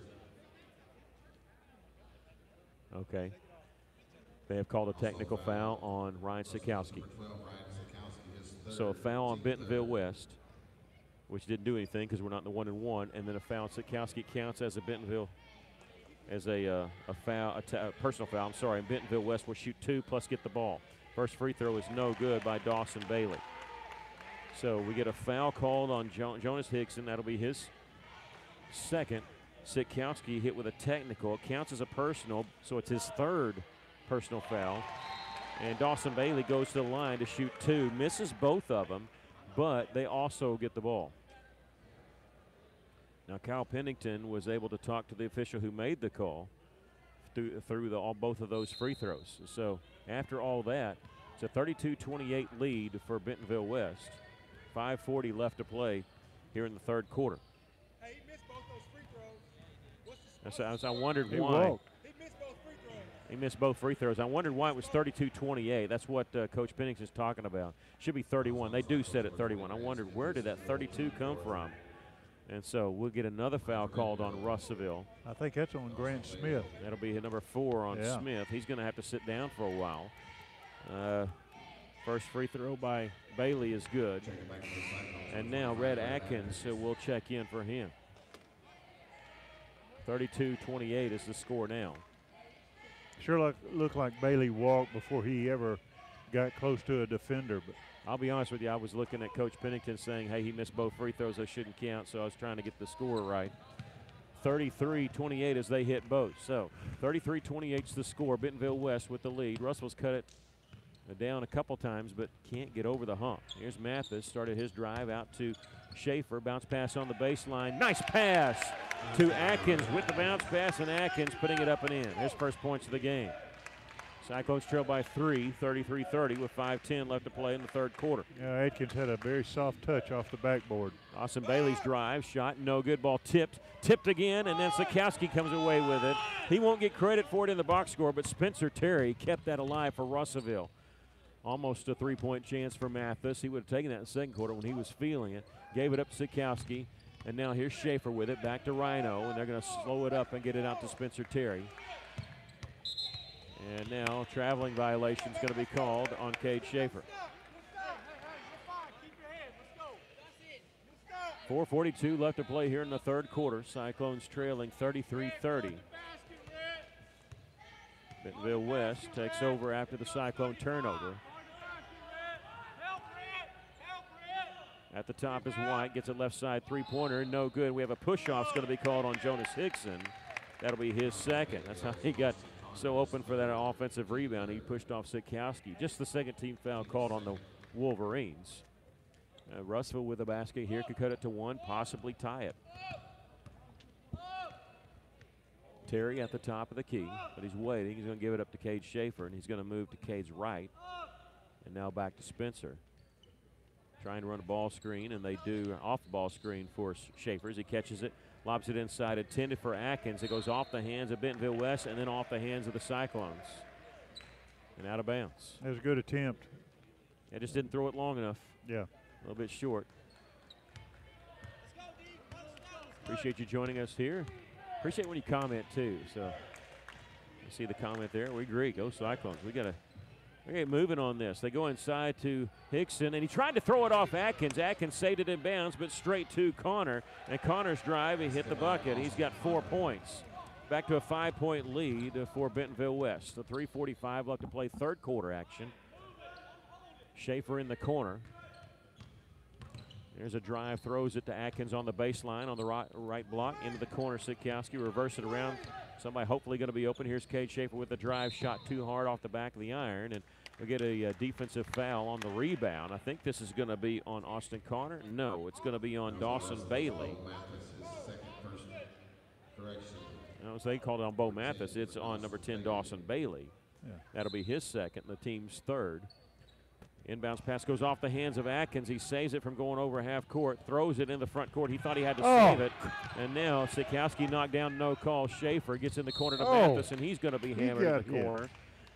Okay. They have called a technical foul on Ryan Sikowski. So a foul on Bentonville West, which didn't do anything because we're not in the 1-and-1, and then a foul on Sikowski counts as a Bentonville. As a foul, a personal foul, I'm sorry, and Bentonville West will shoot 2 plus get the ball. First free throw is no good by Dawson Bailey. So we get a foul called on Jonas Hickson. That'll be his second. Sikowski hit with a technical. It counts as a personal, so it's his third personal foul. And Dawson Bailey goes to the line to shoot 2. Misses both of them, but they also get the ball. Now, Kyle Pennington was able to talk to the official who made the call through both of those free throws. So after all that, it's a 32-28 lead for Bentonville West. 5:40 left to play here in the third quarter. Hey, he missed both those free throws. I wondered he why. walked. He missed both free throws. He missed both free throws. I wondered why it was 32-28. That's what Coach Pennington's talking about. Should be 31. They do set it 31. I wondered where did that 32 come from? And so we'll get another foul called on Russellville. I think that's on Grant Smith. That'll be number 4 on Smith. He's going to have to sit down for a while. First free throw by Bailey is good. And now Red Atkins will check in for him. 32-28 is the score now. Sure looked like Bailey walked before he ever got close to a defender. But I'll be honest with you, I was looking at Coach Pennington saying, hey, he missed both free throws, they shouldn't count, so I was trying to get the score right. 33-28 as they hit both. So 33-28 is the score. Bentonville West with the lead. Russell's cut it down a couple times, but can't get over the hump. Here's Mathis, started his drive out to Schaefer. Bounce pass on the baseline. Nice pass to Atkins with the bounce pass, and Atkins putting it up and in. His first points of the game. Cyclones trail by 3, 33-30 with 5:10 left to play in the third quarter. yeah, Atkins had a very soft touch off the backboard. Austin Bailey's drive, shot, no good, ball tipped again, and then Sikowski comes away with it. He won't get credit for it in the box score, but Spencer Terry kept that alive for Russellville. Almost a 3-point chance for Mathis. He would have taken that in the second quarter when he was feeling it. Gave it up to Sikowski. And now here's Schaefer with it, back to Rhino, and they're going to slow it up and get it out to Spencer Terry. And now traveling violation is going to be called on Cade Schaefer. 4:42 left to play here in the third quarter. Cyclones trailing 33-30. Bentonville West takes over after the Cyclone turnover. At the top is White, gets a left side three-pointer, no good. We have a push-off going to be called on Jonas Hickson. That'll be his second. That's how he got so open for that offensive rebound. He pushed off Sikowski. Just the second team foul called on the Wolverines. Russell with a basket here could cut it to one, possibly tie it. Terry at the top of the key, but he's waiting. He's going to give it up to Cade Schaefer, and he's going to move to Cade's right. And now back to Spencer. Trying to run a ball screen, and they do off the ball screen for Schaefer as he catches it, lobs it inside, intended for Atkins. It goes off the hands of Bentonville West and then off the hands of the Cyclones. And out of bounds. That was a good attempt. They just didn't throw it long enough. Yeah. A little bit short. Appreciate you joining us here. Appreciate when you comment too. So you see the comment there. We agree. Go Cyclones. We got to get moving on this. They go inside to Hickson, and he tried to throw it off Atkins. Atkins saved it in bounds, but straight to Connor. And Connor's drive, he hit the bucket. He's got 4 points. Back to a 5-point lead for Bentonville West. So 3:45 left to play, third quarter action. Schaefer in the corner. There's a drive, throws it to Atkins on the baseline on the right block. Into the corner, Sikowski, reverse it around. Somebody hopefully going to be open. Here's Cade Schaefer with the drive, shot too hard off the back of the iron, and we'll get a defensive foul on the rebound. I think this is going to be on Austin Connor. No, it's going to be on Dawson Bailey. No, they called it on Bo Mathis. It's on number 10, Dawson Bailey. Yeah. That'll be his second, the team's third. Inbounds pass goes off the hands of Atkins. He saves it from going over half court, throws it in the front court. He thought he had to save it. And now Sikowski knocked down, no call. Schaefer gets in the corner to Mathis, and he's going to be hammered in the corner.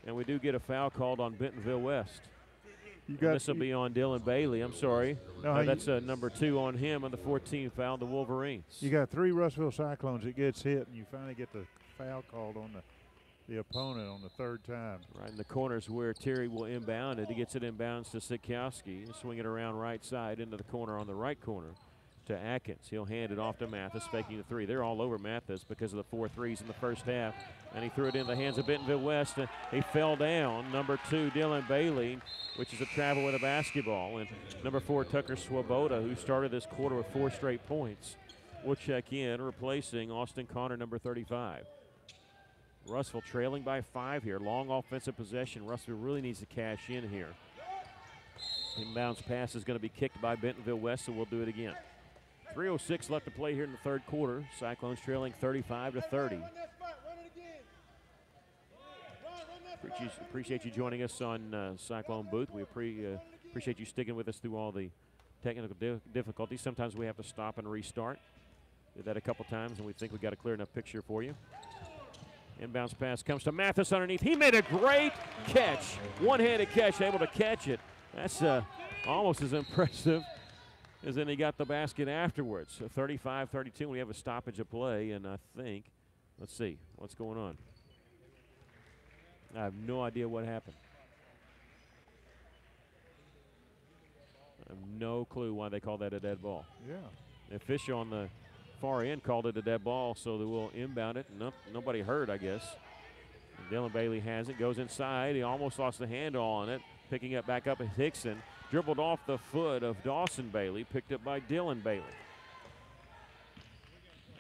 And we do get a foul called on Bentonville West. This will be on Dylan Bailey. I'm sorry. No, that's number 2 on him, and the 14 foul, the Wolverines. You got 3 Russellville Cyclones that gets hit, and you finally get the foul called on the opponent on the third time. Right in the corners where Terry will inbound it. He gets it inbounds to Sikowski. Swing it around right side into the corner on the right corner to Atkins. He'll hand it off to Mathis, faking the 3. They're all over Mathis because of the 4 threes in the first half. And he threw it in the hands of Bentonville West. He fell down. Number 2, Dylan Bailey, which is a travel with a basketball. And number 4, Tucker Swoboda, who started this quarter with 4 straight points, will check in, replacing Austin Connor, number 35. Russellville trailing by 5 here. Long offensive possession. Russellville really needs to cash in here. Inbounds pass is going to be kicked by Bentonville West, so we'll do it again. 3:06 left to play here in the third quarter. Cyclones trailing 35-30. Appreciate you joining us on Cyclone Booth. We appreciate you sticking with us through all the technical difficulties. Sometimes we have to stop and restart. Did that a couple times, and we think we got a clear enough picture for you. Inbounds pass comes to Mathis underneath. He made a great catch. One-handed catch, able to catch it. That's almost as impressive as then he got the basket afterwards. So 35-32, we have a stoppage of play, and I think, let's see, what's going on? I have no idea what happened. I have no clue why they call that a dead ball. Yeah. The official on the far end called it a dead ball, so they will inbound it. Nobody hurt, I guess. And Dylan Bailey has it, goes inside. He almost lost the handle on it. Picking it back up at Hickson. Dribbled off the foot of Dawson Bailey, picked up by Dylan Bailey.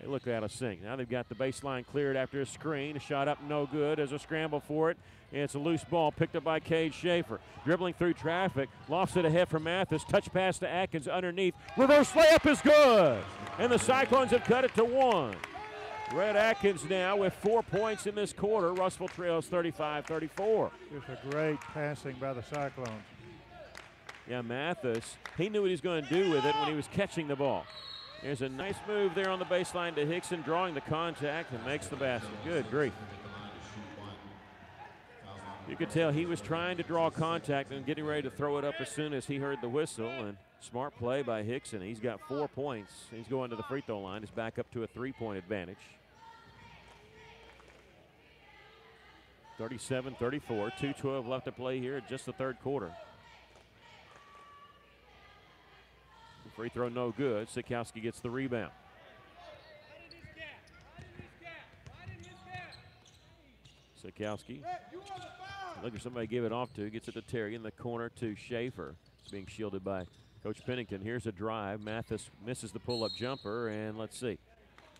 They look out of sync. Now they've got the baseline cleared after a screen. A shot up, no good. There's a scramble for it. And it's a loose ball picked up by Cade Schaefer. Dribbling through traffic. Lofts it ahead from Mathis. Touch pass to Atkins underneath. Reverse layup is good. And the Cyclones have cut it to 1. Red Atkins now with 4 points in this quarter. Russellville trails 35-34. Just a great passing by the Cyclones. Yeah, Mathis, he knew what he was going to do with it when he was catching the ball. There's a nice move there on the baseline to Hickson, drawing the contact and makes the basket. Good grief. You could tell he was trying to draw contact and getting ready to throw it up as soon as he heard the whistle. And smart play by Hickson. He's got 4 points. He's going to the free throw line. He's back up to a 3-point advantage. 37-34, 2:12 left to play here, just the third quarter. Free throw no good. Sikowski gets the rebound. Sikowski, looking for somebody to give it off to, gets it to Terry in the corner to Schaefer. It's being shielded by Coach Pennington. Here's a drive. Mathis misses the pull-up jumper, and let's see.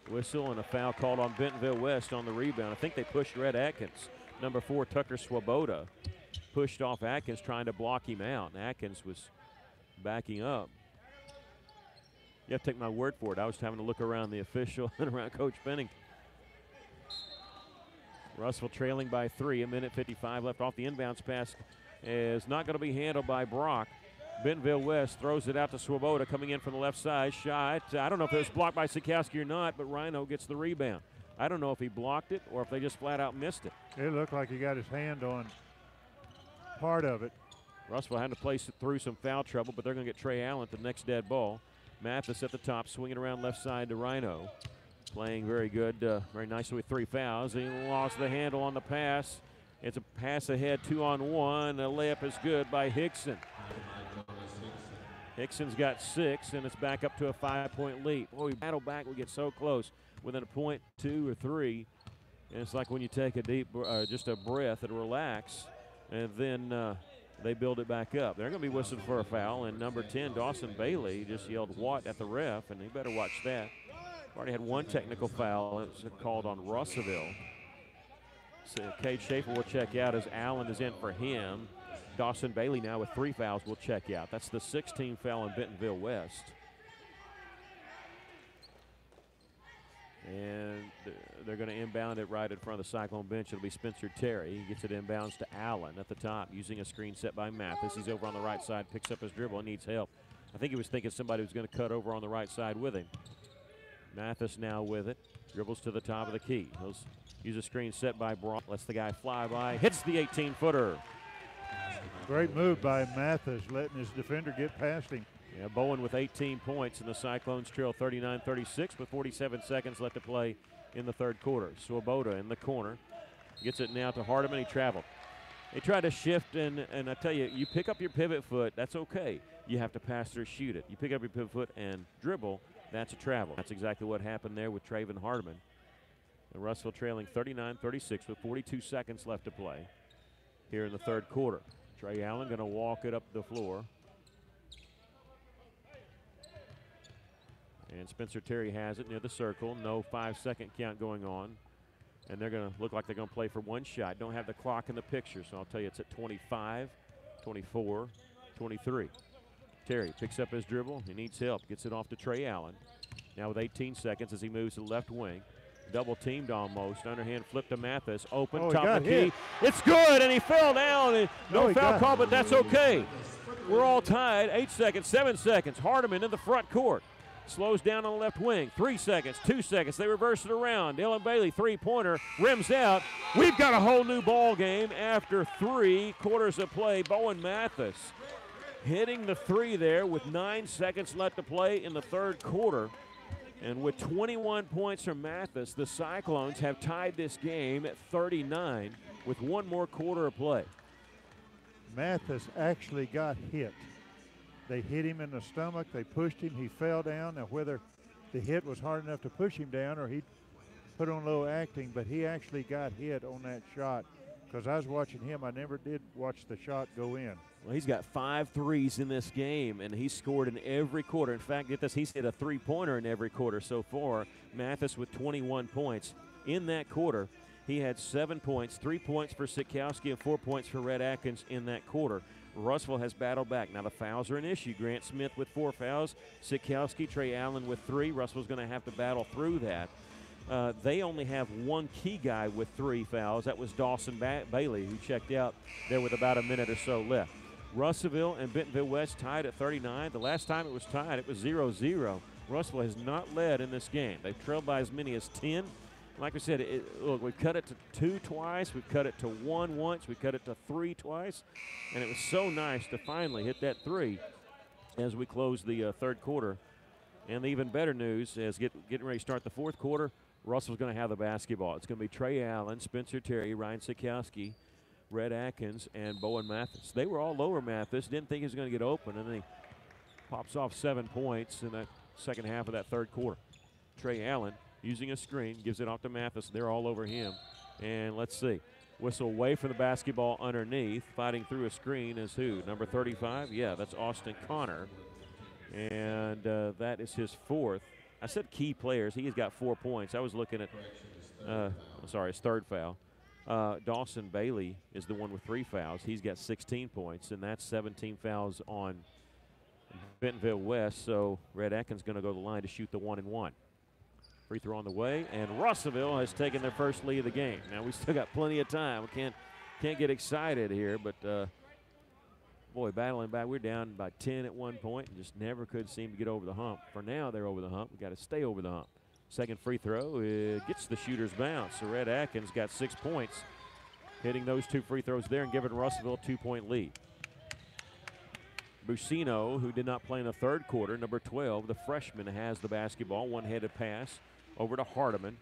Whistle and a foul called on Bentonville West on the rebound. I think they pushed Red Atkins. Number 4, Tucker Swoboda, pushed off Atkins, trying to block him out. And Atkins was backing up. You have to take my word for it. I was having to look around the official and around Coach Pennington. Russell trailing by 3, 1:55 left off. The inbounds pass is not going to be handled by Brock. Bentonville West throws it out to Swoboda coming in from the left side. Shot. I don't know if it was blocked by Sikowski or not, but Rhino gets the rebound. I don't know if he blocked it or if they just flat out missed it. It looked like he got his hand on part of it. Russell had to play through some foul trouble, but they're going to get Trey Allen at the next dead ball. Mathis at the top, swinging around left side to Rhino. Playing very good, very nicely with 3 fouls. He lost the handle on the pass. It's a pass ahead, 2-on-1. A layup is good by Hickson. Hickson's got 6, and it's back up to a 5-point lead. Boy, we battle back. We get so close within a point, 2 or 3. And it's like when you take a deep, just a breath and relax, and then they build it back up. They're going to be whistled for a foul, and number 10, Dawson Bailey, just yelled "what" at the ref, and he better watch that. Already had 1 technical foul. It was called on Russellville. So Cade Schaefer will check out as Allen is in for him. Dawson Bailey now with 3 fouls will check out. That's the 16th foul in Bentonville West. And they're going to inbound it right in front of the Cyclone bench. It'll be Spencer Terry. He gets it inbounds to Allen at the top, using a screen set by Mathis. He's over on the right side, picks up his dribble, and needs help. I think he was thinking somebody was going to cut over on the right side with him. Mathis now with it, dribbles to the top of the key. He'll use a screen set by Brock, lets the guy fly by, hits the 18-footer. Great move by Mathis, letting his defender get past him. Yeah, Bowen with 18 points, and the Cyclones trail 39-36 with 47 seconds left to play in the third quarter. Swoboda in the corner. Gets it now to Hardiman. He traveled. They tried to shift, and I tell you, you pick up your pivot foot, that's okay. You have to pass or shoot it. You pick up your pivot foot and dribble, that's a travel. That's exactly what happened there with Traven Hardiman. And Russell trailing 39-36 with 42 seconds left to play here in the third quarter. Trey Allen going to walk it up the floor. And Spencer Terry has it near the circle. No 5-second count going on. And they're going to look like they're going to play for 1 shot. Don't have the clock in the picture, so I'll tell you it's at 25, 24, 23. Terry picks up his dribble. He needs help. Gets it off to Trey Allen. Now with 18 seconds as he moves to the left wing. Double teamed almost. Underhand flip to Mathis. Open, top of the key. It's good, and he fell down. No foul call, but that's okay. We're all tied. 8 seconds, 7 seconds. Hardiman in the front court. Slows down on the left wing. 3 seconds, 2 seconds. They reverse it around. Dylan Bailey, 3-pointer, rims out. We've got a whole new ball game after 3 quarters of play. Bowen Mathis hitting the 3 there with 9 seconds left to play in the third quarter. And with 21 points from Mathis, the Cyclones have tied this game at 39 with 1 more quarter of play. Mathis actually got hit. They hit him in the stomach. They pushed him. He fell down. Now, whether the hit was hard enough to push him down or he put on low acting, but he actually got hit on that shot. Because I was watching him, I never did watch the shot go in. Well, he's got 5 threes in this game, and he's scored in every quarter. In fact, get this, he's hit a 3-pointer in every quarter so far. Mathis with 21 points. In that quarter, he had 7 points, 3 points for Sikowski and 4 points for Red Atkins in that quarter. Russell has battled back. Now the fouls are an issue. Grant Smith with 4 fouls. Sikowski, Trey Allen with 3. Russell's going to have to battle through that. They only have 1 key guy with 3 fouls. That was Dawson Bailey, who checked out there with about a minute or so left. Russellville and Bentonville West tied at 39. The last time it was tied, it was 0-0. Russell has not led in this game. They've trailed by as many as 10. Like I said, look, we've cut it to 2 twice, we've cut it to 1 once, we cut it to 3 twice, and it was so nice to finally hit that 3 as we close the third quarter. And the even better news is getting ready to start the fourth quarter, Russell's going to have the basketball. It's going to be Trey Allen, Spencer Terry, Ryan Sikowski, Red Atkins, and Bowen Mathis. They were all lower Mathis, didn't think he was going to get open, and then he pops off 7 points in that second half of that third quarter. Trey Allen using a screen, gives it off to Mathis. They're all over him. And let's see. Whistle away from the basketball underneath. Fighting through a screen is who? Number 35? Yeah, that's Austin Connor. And that is his 4th. I said key players. He has got 4 points. I was looking at, his third foul. Dawson Bailey is the one with 3 fouls. He's got 16 points, and that's 17 fouls on Bentonville West. So Red Atkins going to go to the line to shoot the 1-and-1. Free throw on the way, and Russellville has taken their first lead of the game. Now we still got plenty of time. We can't get excited here, but boy, battling back. We're down by 10 at one point and just never could seem to get over the hump. For now, they're over the hump. We got to stay over the hump. Second free throw gets the shooter's bounce. So Red Atkins got 6 points, hitting those 2 free throws there and giving Russellville a 2-point lead. Buccino, who did not play in the third quarter, number 12, the freshman, has the basketball. One-handed pass over to Hardiman.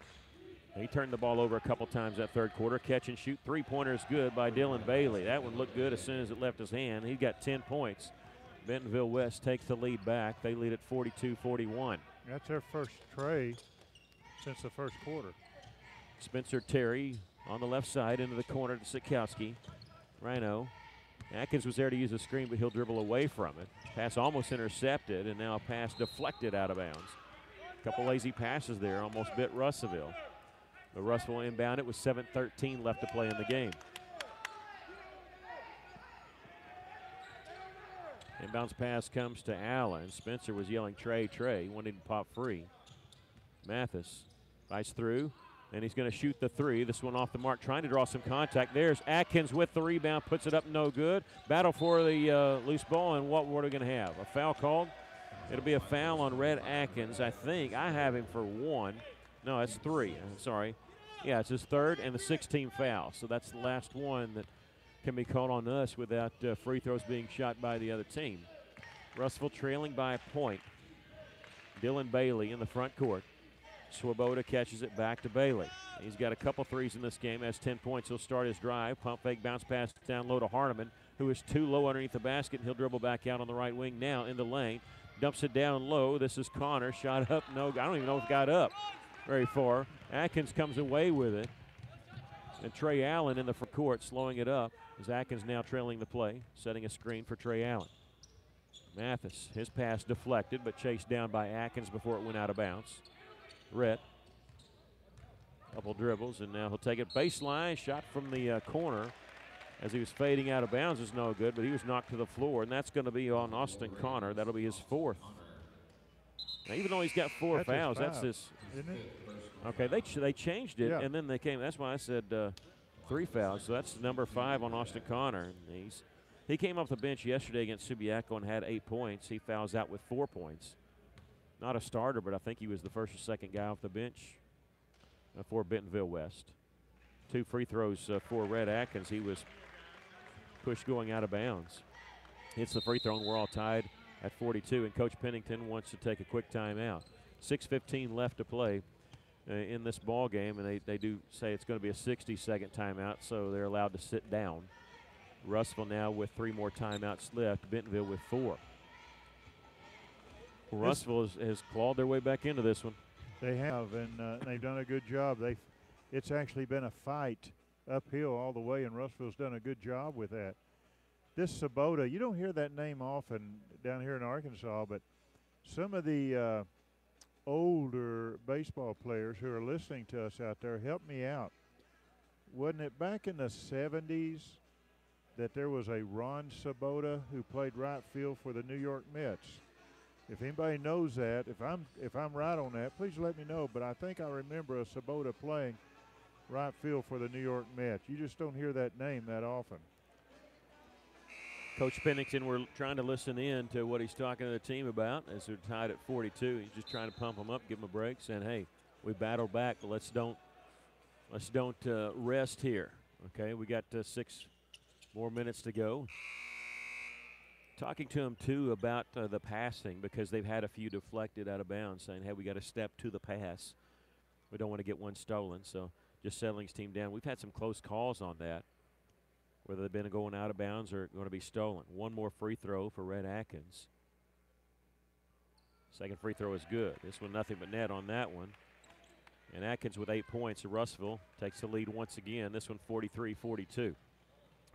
He turned the ball over a couple times that third quarter. Catch and shoot. Three-pointer is good by Dylan Bailey. That one looked good as soon as it left his hand. He got 10 points. Bentonville West takes the lead back. They lead at 42-41. That's their first tray since the first quarter. Spencer Terry on the left side into the corner to Sikowski. Rhino. Atkins was there to use the screen, but he'll dribble away from it. Pass almost intercepted, and now a pass deflected out of bounds. Couple lazy passes there, almost bit Russellville. But Russellville inbound it with 7:13 left to play in the game. Inbounds pass comes to Allen. Spencer was yelling, Trey, Trey. He wanted to pop free. Mathis fights through, and he's going to shoot the 3. This one off the mark, trying to draw some contact. There's Atkins with the rebound, puts it up, no good. Battle for the loose ball, and what are we going to have? A foul called? It'll be a foul on Red Atkins. I think I have him for 1. No, it's 3. I'm sorry. Yeah, it's his 3rd and the 16th foul. So that's the last one that can be called on us without free throws being shot by the other team. Russellville trailing by a point. Dylan Bailey in the front court. Swoboda catches it back to Bailey. He's got a couple threes in this game, has 10 points. He'll start his drive. Pump fake, bounce pass down low to Hardiman, who is too low underneath the basket, and he'll dribble back out on the right wing now in the lane. Dumps it down low. This is Connor. Shot up. No, I don't even know if it got up very far. Atkins comes away with it. And Trey Allen in the front court slowing it up as Atkins now trailing the play, setting a screen for Trey Allen. Mathis, his pass deflected, but chased down by Atkins before it went out of bounds. Rhett, couple dribbles, and now he'll take it baseline. Shot from the corner as he was fading out of bounds is no good, but he was knocked to the floor, and that's going to be on Austin Connor. That'll be his 4th. Now, even though he's got 4 fouls, that's his. Isn't it? Okay, they changed it, Yeah. and then they came. That's why I said 3 fouls. So that's number 5 on Austin Connor. He came off the bench yesterday against Subiaco and had 8 points. He fouls out with 4 points. Not a starter, but I think he was the first or second guy off the bench for Bentonville West. 2 free throws for Red Atkins. He was pushed going out of bounds. Hits the free throw, and we're all tied at 42, and Coach Pennington wants to take a quick timeout. 6:15 left to play in this ball game, and they do say it's going to be a 60-second timeout, so they're allowed to sit down. Russellville now with 3 more timeouts left, Bentonville with 4. Russellville has clawed their way back into this one. They have, and they've done a good job. It's actually been a fight uphill all the way, and Russellville's done a good job with that. This Swoboda, you don't hear that name often down here in Arkansas, but some of the older baseball players who are listening to us out there, help me out. Wasn't it back in the 70s that there was a Ron Swoboda who played right field for the New York Mets? If anybody knows that, if I'm right on that, please let me know. But I think I remember a Swoboda playing right field for the New York Mets. You just don't hear that name that often. Coach Pennington, we're trying to listen in to what he's talking to the team about as they're tied at 42. He's just trying to pump them up, give them a break, saying, hey, we battled back, but let's don't Let's don't rest here. Okay, we got 6 more minutes to go. Talking to him, too, about the passing because they've had a few deflected out of bounds, saying, hey, we got to step to the pass. We don't want to get one stolen, so just settling his team down. We've had some close calls on that, whether they've been going out of bounds or going to be stolen. One more free throw for Red Atkins. Second free throw is good. This one nothing but net on that one. And Atkins with 8 points. Russellville takes the lead once again. This one 43-42.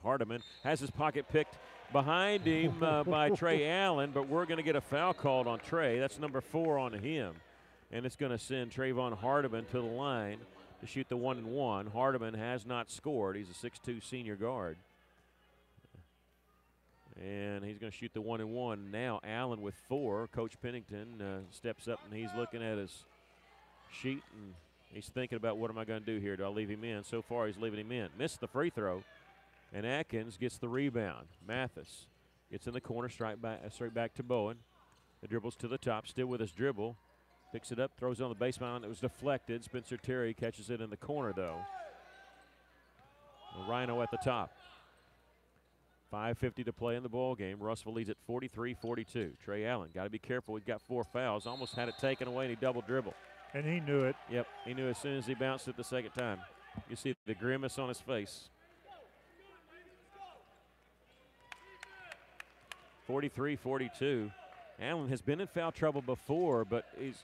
Hardiman has his pocket picked behind him by Trey Allen, but we're going to get a foul called on Trey. That's number 4 on him. And it's going to send Trayvon Hardiman to the line to shoot the 1-and-1. Hardiman has not scored. He's a 6'2 senior guard. And he's going to shoot the 1-and-1. Now Allen with 4. Coach Pennington steps up and he's looking at his sheet and he's thinking about what am I going to do here? Do I leave him in? So far he's leaving him in. Missed the free throw. And Atkins gets the rebound. Mathis gets in the corner, straight back to Bowen. The dribbles to the top, still with his dribble. Picks it up, throws it on the baseline. It was deflected. Spencer Terry catches it in the corner, though. Rhino at the top. 5:50 to play in the ball game. Russellville leads at 43-42. Trey Allen, got to be careful. He's got 4 fouls. Almost had it taken away, and he double dribbled. And he knew it. Yep, he knew as soon as he bounced it the second time. You see the grimace on his face. 43-42. Allen has been in foul trouble before, but he's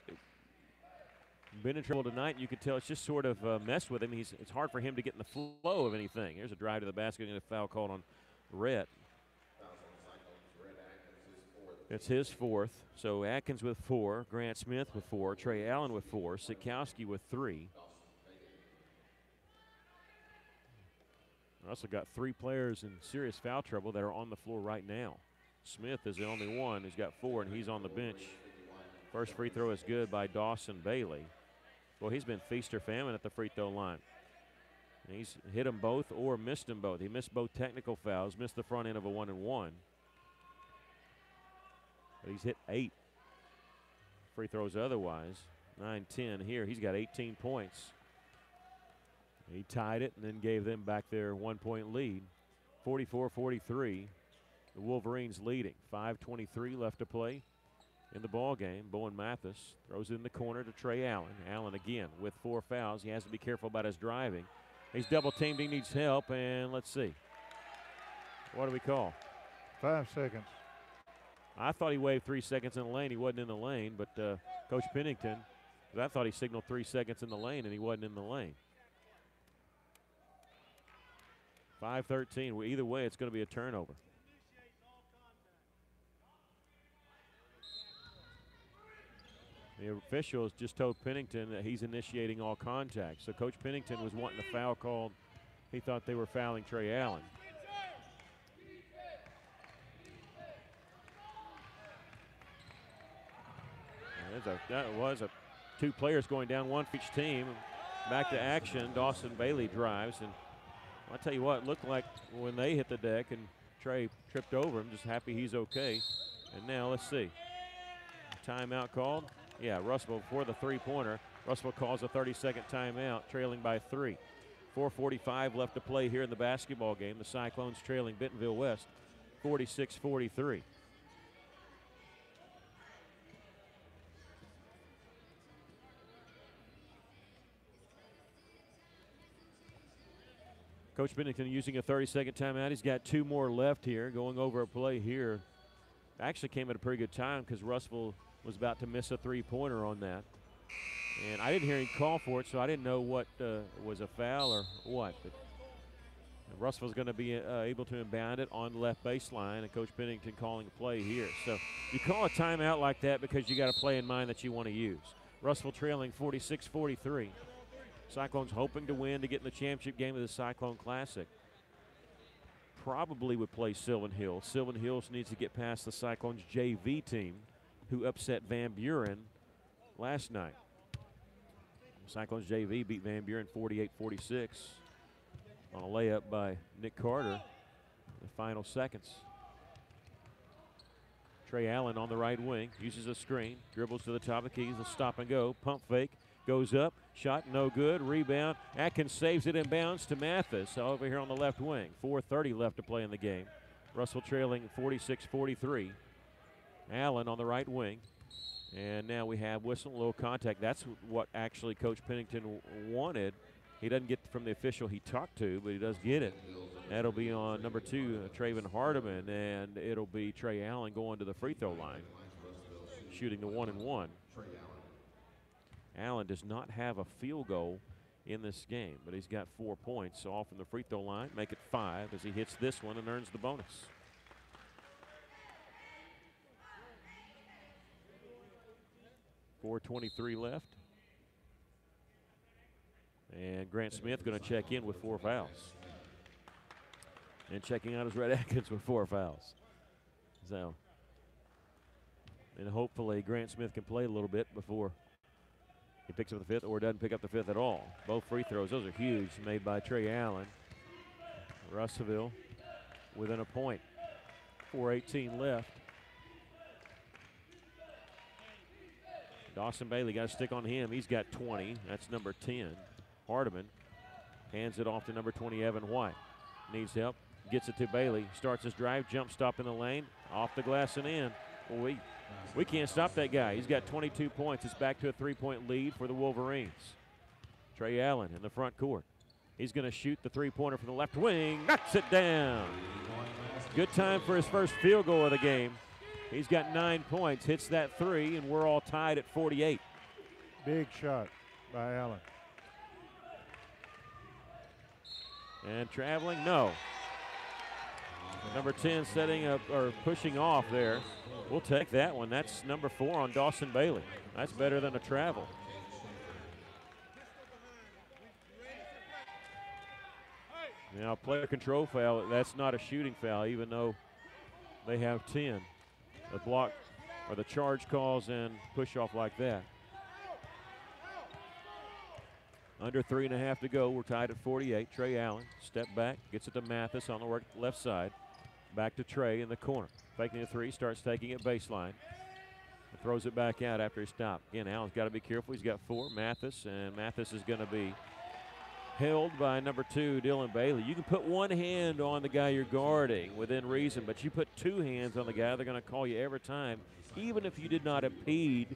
been in trouble tonight. You can tell it's just sort of messed with him. It's hard for him to get in the flow of anything. Here's a drive to the basket and a foul called on Rhett. It's his 4th. So Atkins with 4, Grant Smith with 4, Trey Allen with 4, Sikowski with 3. Also got 3 players in serious foul trouble that are on the floor right now. Smith is the only one who's got 4, and he's on the bench. First free throw is good by Dawson Bailey. Well, he's been feast or famine at the free throw line. And he's hit them both or missed them both. He missed both technical fouls, missed the front end of a 1-and-1. But he's hit 8 free throws otherwise. 9-10 here. He's got 18 points. He tied it and then gave them back their 1-point lead. 44-43. The Wolverines leading. 5:23 left to play in the ball game. Bowen Mathis throws it in the corner to Trey Allen. Allen again with 4 fouls. He has to be careful about his driving. He's double teamed. He needs help. And let's see. What do we call? 5 seconds. I thought he waved 3 seconds in the lane. He wasn't in the lane. But Coach Pennington, I thought he signaled 3 seconds in the lane, and he wasn't in the lane. 5:13. Well, either way, it's going to be a turnover. The officials just told Pennington that he's initiating all contact. So Coach Pennington was wanting the foul called. He thought they were fouling Trey Allen. That was 2 players going down, 1 for each team. Back to action. Dawson Bailey drives. And I'll tell you what, it looked like when they hit the deck and Trey tripped over him, just happy he's okay. And now let's see. Timeout called. Yeah, Russellville for the 3-pointer. Russellville calls a 30-second timeout, trailing by 3. 4:45 left to play here in the basketball game. The Cyclones trailing Bentonville West 46-43. Coach Pennington using a 30-second timeout. He's got 2 more left here, going over a play here. Actually came at a pretty good time because Russellville was about to miss a 3-pointer on that. And I didn't hear him call for it, so I didn't know what was a foul or what. But Russellville's going to be able to inbound it on the left baseline, and Coach Pennington calling a play here. So you call a timeout like that because you got a play in mind that you want to use. Russellville trailing 46-43. Cyclones hoping to win to get in the championship game of the Cyclone Classic. Probably would play Sylvan Hills. Sylvan Hills needs to get past the Cyclones JV team, who upset Van Buren last night. Cyclones JV beat Van Buren 48-46 on a layup by Nick Carter in the final seconds. Trey Allen on the right wing, uses a screen, dribbles to the top of the key, he'll stop and go, pump fake, goes up, shot no good, rebound. Atkins saves it inbounds to Mathis over here on the left wing. 4:30 left to play in the game. Russell trailing 46-43. Allen on the right wing. And now we have whistle, low contact. That's what actually Coach Pennington wanted. He doesn't get from the official he talked to, but he does get it. That'll be on number 2, Traven Hardiman, and it'll be Trey Allen going to the free throw line, shooting the 1-and-1. Allen does not have a field goal in this game, but he's got 4 points off from the free throw line, make it 5 as he hits this one and earns the bonus. .423 left. And Grant Smith going to check in with 4 fouls. And checking out is Red Atkins with 4 fouls. So, and hopefully Grant Smith can play a little bit before he picks up the 5th or doesn't pick up the 5th at all. Both free throws, those are huge, made by Trey Allen. Russellville within a point. 4:18 left. Dawson Bailey got a stick on him. He's got 20. That's number 10. Hardiman hands it off to number 20, Evan White. Needs help. Gets it to Bailey. Starts his drive. Jump stop in the lane. Off the glass and in. Well, we can't stop that guy. He's got 22 points. It's back to a 3-point lead for the Wolverines. Trey Allen in the front court. He's going to shoot the three-pointer from the left wing. Knocks it down. Good time for his first field goal of the game. He's got 9 points, hits that 3, and we're all tied at 48. Big shot by Allen. And traveling, no. Number 10 setting up or pushing off there. We'll take that one. That's number 4 on Dawson Bailey. That's better than a travel. Now, player control foul, that's not a shooting foul, even though they have 10. The block or the charge calls and push off like that. Under 3.5 to go. We're tied at 48. Trey Allen, step back, gets it to Mathis on the left side. Back to Trey in the corner. Faking the 3, starts taking it baseline. Throws it back out after he stopped. Again, Allen's got to be careful. He's got 4. Mathis, and Mathis is going to be held by number 2, Dylan Bailey. You can put one hand on the guy you're guarding within reason, but you put 2 hands on the guy, they're going to call you every time, even if you did not impede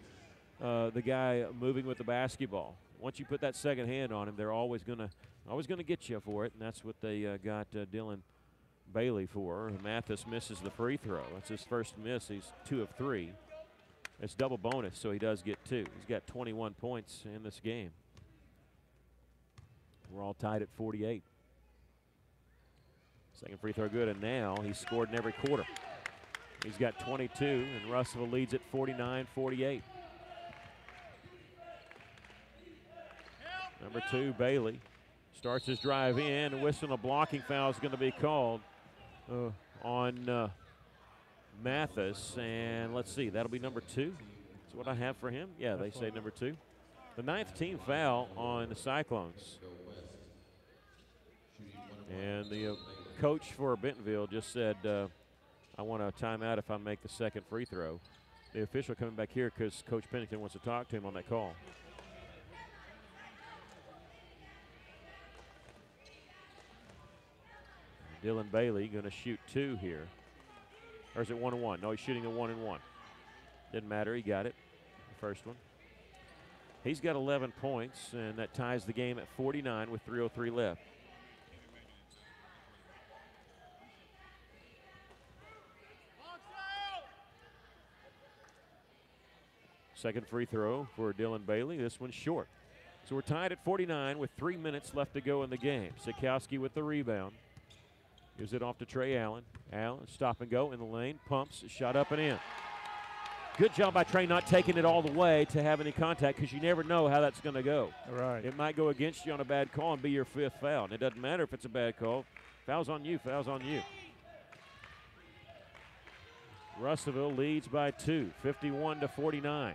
the guy moving with the basketball. Once you put that second hand on him, they're always going to get you for it, and that's what they got Dylan Bailey for. Mathis misses the free throw. That's his first miss. He's 2 of 3. It's double bonus, so he does get 2. He's got 21 points in this game. We're all tied at 48. Second free throw good, and now he's scored in every quarter. He's got 22, and Russell leads at 49-48. Number 2, Bailey, starts his drive in, and whistle, a blocking foul is going to be called on Mathis, and let's see, that'll be number 2. That's what I have for him. Yeah, they say number 2. The 9th team foul on the Cyclones. And the coach for Bentonville just said, I want a timeout if I make the second free throw. The official coming back here because Coach Pennington wants to talk to him on that call. Dylan Bailey going to shoot 2 here. Or is it 1-1? No, he's shooting the 1-and-1. Didn't matter, he got it. The first one. He's got 11 points, and that ties the game at 49 with 3:03 left. Second free throw for Dylan Bailey. This one's short. So we're tied at 49 with 3 minutes left to go in the game. Sikowski with the rebound. Gives it off to Trey Allen. Allen, stop and go in the lane. Pumps, shot up and in. Good job by Trey not taking it all the way to have any contact because you never know how that's going to go. Right. It might go against you on a bad call and be your 5th foul. And it doesn't matter if it's a bad call. Foul's on you, foul's on you. Russellville leads by 2, 51-49.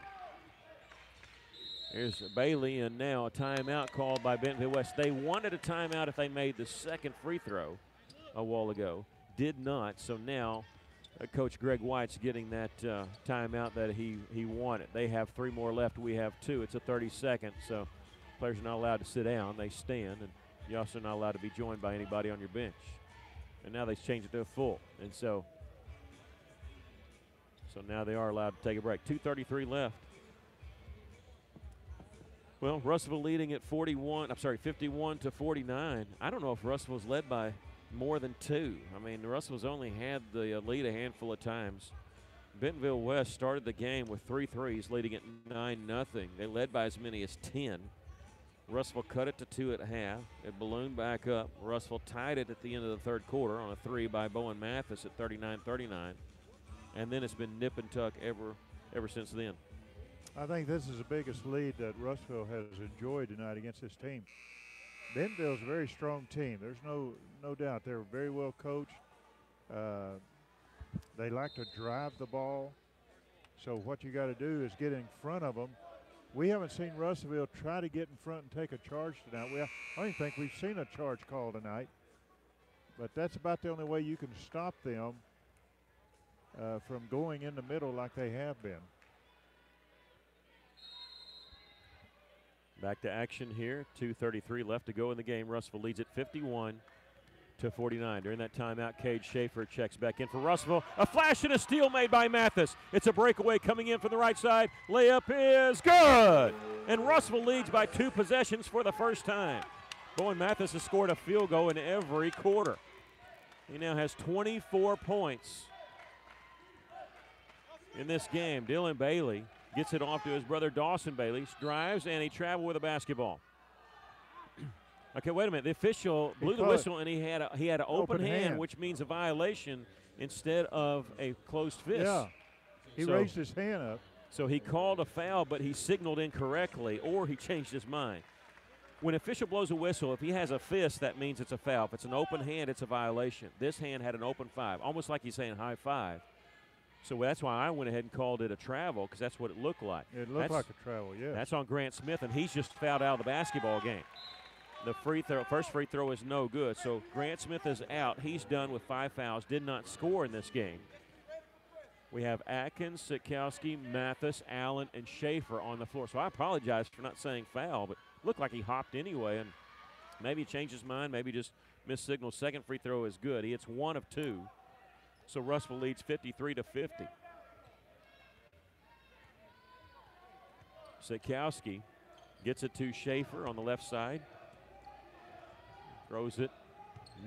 Here's Bailey, and now a timeout called by Bentonville West. They wanted a timeout if they made the second free throw a while ago. Did not, so now Coach Greg White's getting that timeout that he wanted. They have 3 more left. We have 2. It's a 30-second, so players are not allowed to sit down. They stand, and you're also not allowed to be joined by anybody on your bench. And now they've changed it to a full. And so now they are allowed to take a break. 2:33 left. Well, Russellville leading at 51-49. I don't know if Russellville's led by more than 2. I mean, Russellville's only had the lead a handful of times. Bentonville West started the game with 3 threes, leading at 9-0. They led by as many as 10. Russellville cut it to 2 at half. It ballooned back up. Russellville tied it at the end of the third quarter on a 3 by Bowen Mathis at 39-39. And then it's been nip and tuck ever since then. I think this is the biggest lead that Russellville has enjoyed tonight against this team. Bentonville's a very strong team. There's no doubt. They're very well coached. They like to drive the ball. So what you got to do is get in front of them. We haven't seen Russellville try to get in front and take a charge tonight. I don't even think we've seen a charge call tonight. But that's about the only way you can stop them from going in the middle like they have been. Back to action here. 2:33 left to go in the game. Russellville leads at 51-49. During that timeout, Cade Schaefer checks back in for Russellville. A flash and a steal made by Mathis. It's a breakaway coming in from the right side. Layup is good. And Russellville leads by 2 possessions for the first time. Bowen Mathis has scored a field goal in every quarter. He now has 24 points in this game. Dylan Bailey gets it off to his brother Dawson Bailey. Drives, and he traveled with a basketball. Okay, wait a minute. The official blew the whistle, and he had an open hand, which means a violation instead of a closed fist. Yeah, he raised his hand up. So he called a foul, but he signaled incorrectly, or he changed his mind. When an official blows a whistle, if he has a fist, that means it's a foul. If it's an open hand, it's a violation. This hand had an open 5, almost like he's saying high 5. So that's why I went ahead and called it a travel, because that's what it looked like. It looked like a travel, yeah. That's on Grant Smith, and he's just fouled out of the basketball game. The first free throw is no good. So Grant Smith is out. He's done with 5 fouls, did not score in this game. We have Atkins, Sikowski, Mathis, Allen, and Schaefer on the floor. So I apologize for not saying foul, but looked like he hopped anyway, and maybe he changed his mind, maybe just missed signal. Second free throw is good. He hits 1 of 2. So Russellville leads 53-50. Sikowski gets it to Schaefer on the left side. Throws it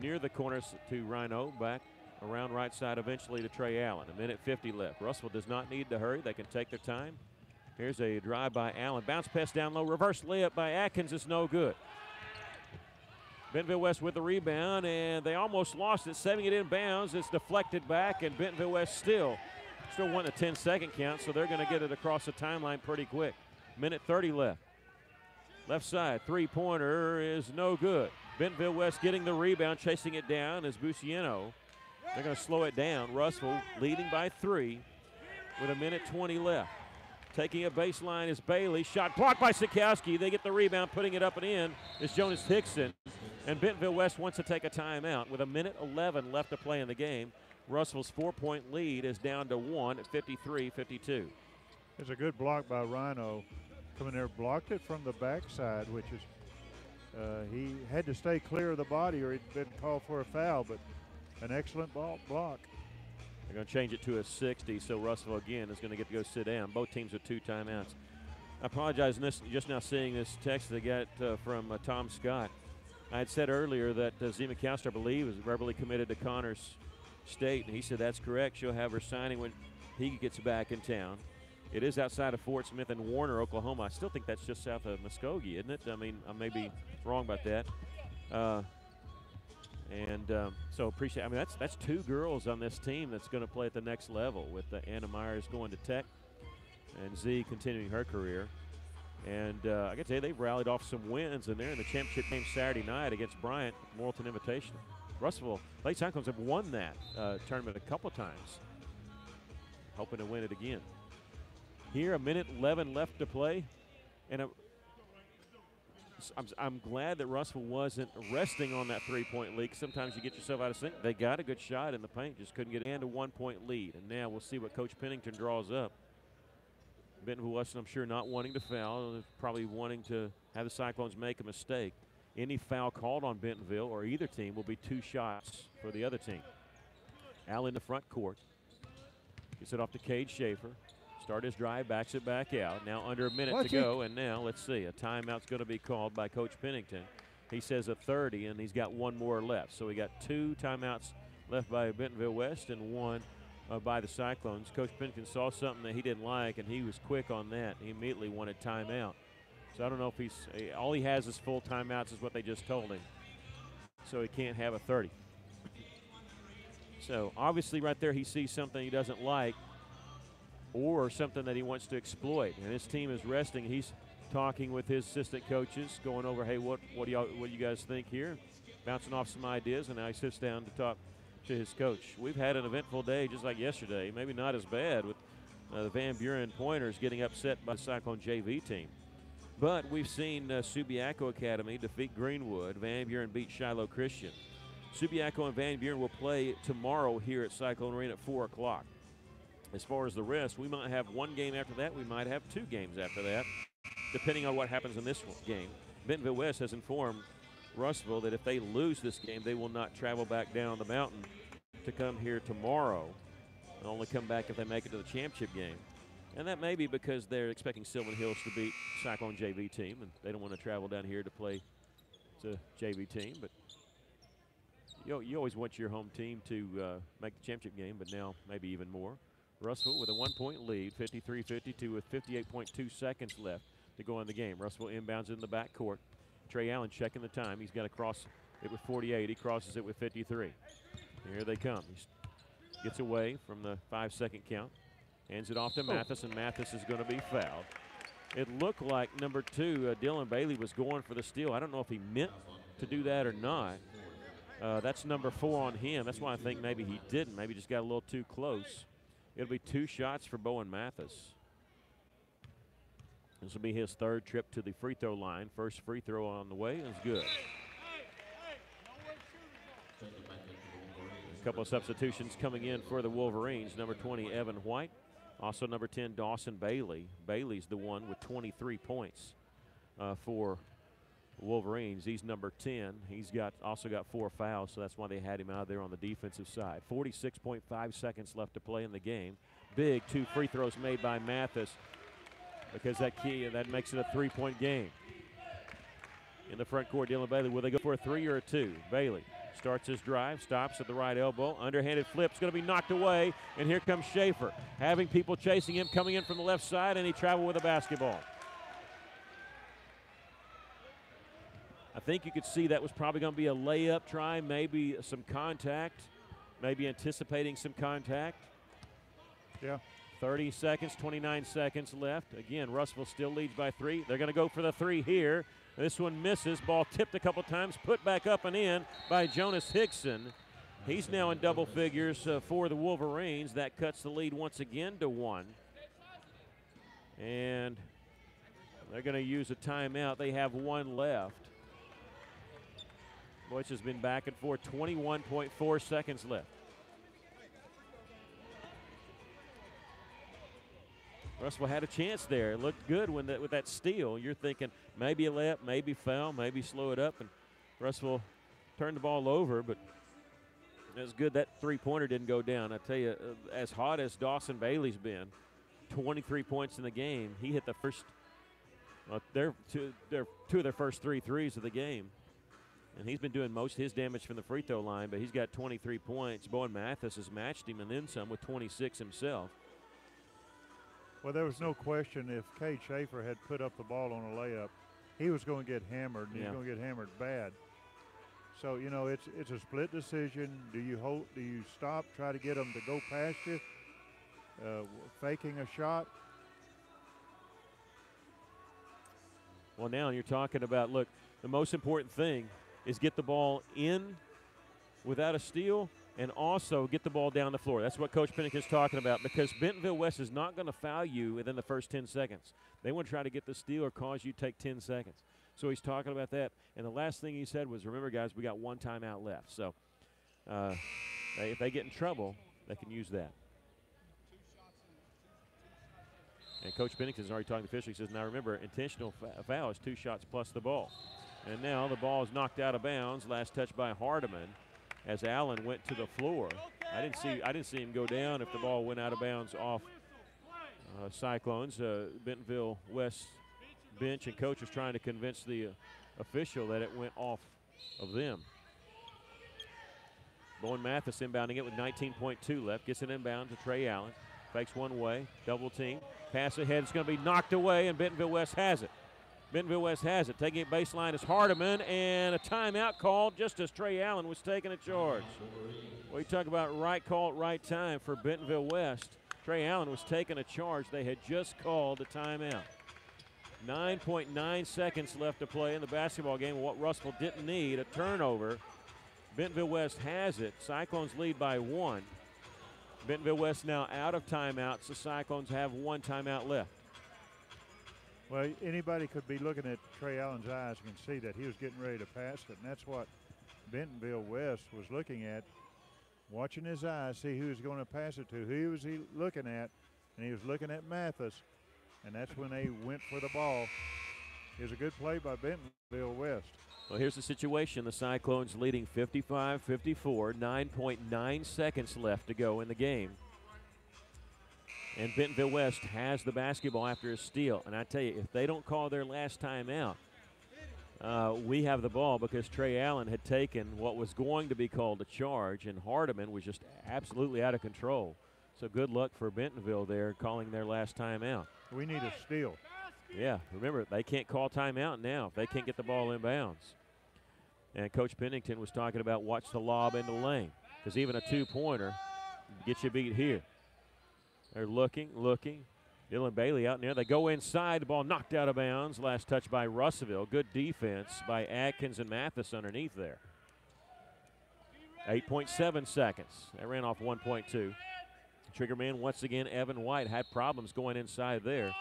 near the corners to Rhino, back around right side eventually to Trey Allen. 1:50 left. Russellville does not need to hurry. They can take their time. Here's a drive by Allen. Bounce pass down low. Reverse layup by Atkins is no good. Bentonville West with the rebound, and they almost lost it, setting it in bounds. It's deflected back, and Bentonville West still want a 10-second count, so they're going to get it across the timeline pretty quick. 1:30 left. Left side, three-pointer is no good. Bentonville West getting the rebound, chasing it down is Buciano. They're going to slow it down. Russellville leading by 3 with 1:20 left. Taking a baseline is Bailey. Shot blocked by Sikowski. They get the rebound, putting it up and in is Jonas Hickson. And Bentonville West wants to take a timeout with 1:11 left to play in the game. Russellville's 4-point lead is down to 1 at 53-52. It's a good block by Rhino. Coming there, blocked it from the backside, which is he had to stay clear of the body or he'd been called for a foul, but an excellent block. They're going to change it to a 60, so Russellville again is going to get to go sit down. Both teams with 2 timeouts. I apologize just now seeing this text they got from Tom Scott. I had said earlier that Z McAllister, I believe, is verbally committed to Connors State, and he said that's correct. She'll have her signing when he gets back in town. It is outside of Fort Smith and Warner, Oklahoma. I still think that's just south of Muskogee, isn't it? I mean, I may be wrong about that. So appreciate. I mean, that's 2 girls on this team that's going to play at the next level. With Anna Myers going to Tech, and Z continuing her career. And I can tell you they've rallied off some wins, and they're in the championship game Saturday night against Bryant Morrilton Invitational. Russellville Lake Cyclones have won that tournament a couple times, hoping to win it again. Here, 1:11 left to play, and I'm glad that Russell wasn't resting on that three-point lead. Sometimes you get yourself out of sync. They got a good shot in the paint, just couldn't get it. And a 1-point lead. And now we'll see what Coach Pennington draws up. Bentonville Weston, I'm sure, not wanting to foul, probably wanting to have the Cyclones make a mistake. Any foul called on Bentonville or either team will be 2 shots for the other team. Al in the front court. Gets it off to Cade Schaefer. Start his drive, backs it back out. Now under a minute to go, and now let's see. A timeout's going to be called by Coach Pennington. He says a 30, and he's got 1 more left. So we got 2 timeouts left by Bentonville West and 1 by the Cyclones. Coach Pennington saw something that he didn't like, and he was quick on that. He immediately wanted timeout. So I don't know if he's – all he has is full timeouts is what they just told him. So he can't have a 30. So obviously right there he sees something he doesn't like or something that he wants to exploit. And his team is resting. He's talking with his assistant coaches, going over, hey, what do you guys think here? Bouncing off some ideas, and now he sits down to talk to his coach. We've had an eventful day just like yesterday, maybe not as bad with the Van Buren Pointers getting upset by the Cyclone JV team. But we've seen Subiaco Academy defeat Greenwood. Van Buren beat Shiloh Christian. Subiaco and Van Buren will play tomorrow here at Cyclone Arena at 4 o'clock. As far as the rest, we might have 1 game after that. We might have 2 games after that, depending on what happens in this game. Bentonville West has informed Russellville that if they lose this game, they will not travel back down the mountain to come here tomorrow. They'll only come back if they make it to the championship game. And that may be because they're expecting Sylvan Hills to beat Cyclone JV team, and they don't want to travel down here to play the JV team. But you always want your home team to make the championship game, but now maybe even more. Russellville with a 1-point lead, 53-52 with 58.2 seconds left to go in the game. Russellville inbounds in the backcourt. Trey Allen checking the time. He's got to cross it with 48. He crosses it with 53. Here they come. He gets away from the 5-second count. Hands it off to Mathis, and Mathis is going to be fouled. It looked like number 2, Dylan Bailey, was going for the steal. I don't know if he meant to do that or not. That's number 4 on him. That's why I think maybe he didn't. Maybe just got a little too close. It'll be 2 shots for Bowen Mathis. This will be his 3rd trip to the free throw line. First free throw on the way is good. A couple of substitutions coming in for the Wolverines. Number 20, Evan White. Also number 10, Dawson Bailey. Bailey's the one with 23 points for Wolverines. He's number 10. He's also got 4 fouls, so that's why they had him out there on the defensive side. 46.5 seconds left to play in the game. Big 2 free throws made by Mathis because that makes it a 3-point game. In the front court, Dylan Bailey, will they go for a 3 or a 2? Bailey starts his drive, stops at the right elbow. Underhanded flip's going to be knocked away, and here comes Schaefer, having people chasing him, coming in from the left side, and he traveled with a basketball. I think you could see that was probably going to be a layup try, maybe some contact, maybe anticipating some contact. Yeah. 30 seconds, 29 seconds left. Again, Russellville still leads by 3. They're going to go for the 3 here. This one misses. Ball tipped a couple times, put back up and in by Jonas Hickson. He's now in double figures for the Wolverines. That cuts the lead once again to 1. And they're going to use a timeout. They have 1 left. Which has been back and forth. 21.4 seconds left. Russellville had a chance there. It looked good with that steal. You're thinking maybe a layup, maybe foul, maybe slow it up, and Russellville turned the ball over, but it was good that 3-pointer didn't go down. I tell you, as hot as Dawson Bailey's been, 23 points in the game, he hit the first, two of their first 3 threes of the game. And he's been doing most of his damage from the free throw line, but he's got 23 points. Bowen Mathis has matched him and then some with 26 himself. Well, there was no question if Cade Schaefer had put up the ball on a layup, he was going to get hammered, and he's going to get hammered bad. So, you know, it's a split decision. Do you stop, try to get them to go past you, faking a shot? Well, now you're talking about, look, the most important thing is get the ball in without a steal and also get the ball down the floor. That's what Coach Pennington is talking about, because Bentonville West is not going to foul you within the first 10 seconds. They want to try to get the steal or cause you to take 10 seconds. So he's talking about that. And the last thing he said was, remember, guys, we got one timeout left. So if they get in trouble, they can use that. And Coach Pennington's already talking to the official. He says, now remember, intentional foul is 2 shots plus the ball. And now the ball is knocked out of bounds. Last touch by Hardiman as Allen went to the floor. I didn't see him go down if the ball went out of bounds off Cyclones. Bentonville West bench and coach was trying to convince the official that it went off of them. Bowen Mathis inbounding it with 19.2 left. Gets an inbound to Trey Allen. Fakes one way, double team. Pass ahead, it's going to be knocked away, and Bentonville West has it. Bentonville West has it. Taking it baseline is Hardiman, and a timeout called just as Trey Allen was taking a charge. Well, you talk about right call at right time for Bentonville West. Trey Allen was taking a charge. They had just called a timeout. 9.9 seconds left to play in the basketball game. What Russell didn't need, a turnover. Bentonville West has it. Cyclones lead by 1. Bentonville West now out of timeouts. The Cyclones have 1 timeout left. Well, anybody could be looking at Trey Allen's eyes and can see that he was getting ready to pass it, and that's what Bentonville West was looking at, watching his eyes, see who he was going to pass it to. Who was he looking at? And he was looking at Mathis, and that's when they went for the ball. It was a good play by Bentonville West. Well, here's the situation. The Cyclones leading 55-54, 9.9 seconds left to go in the game. And Bentonville West has the basketball after a steal. And I tell you, if they don't call their last timeout, we have the ball because Trey Allen had taken what was going to be called a charge, and Hardiman was just absolutely out of control. So good luck for Bentonville there calling their last timeout. We need a steal. Yeah, remember, they can't call timeout now if they can't get the ball in bounds. And Coach Pennington was talking about watch the lob in the lane, because even a two-pointer gets you beat here. They're looking. Dylan Bailey out in there. They go inside. The ball knocked out of bounds. Last touch by Russellville. Good defense by Atkins and Mathis underneath there. 8.7 seconds. That ran off 1.2. Trigger man once again, Evan White, had problems going inside there.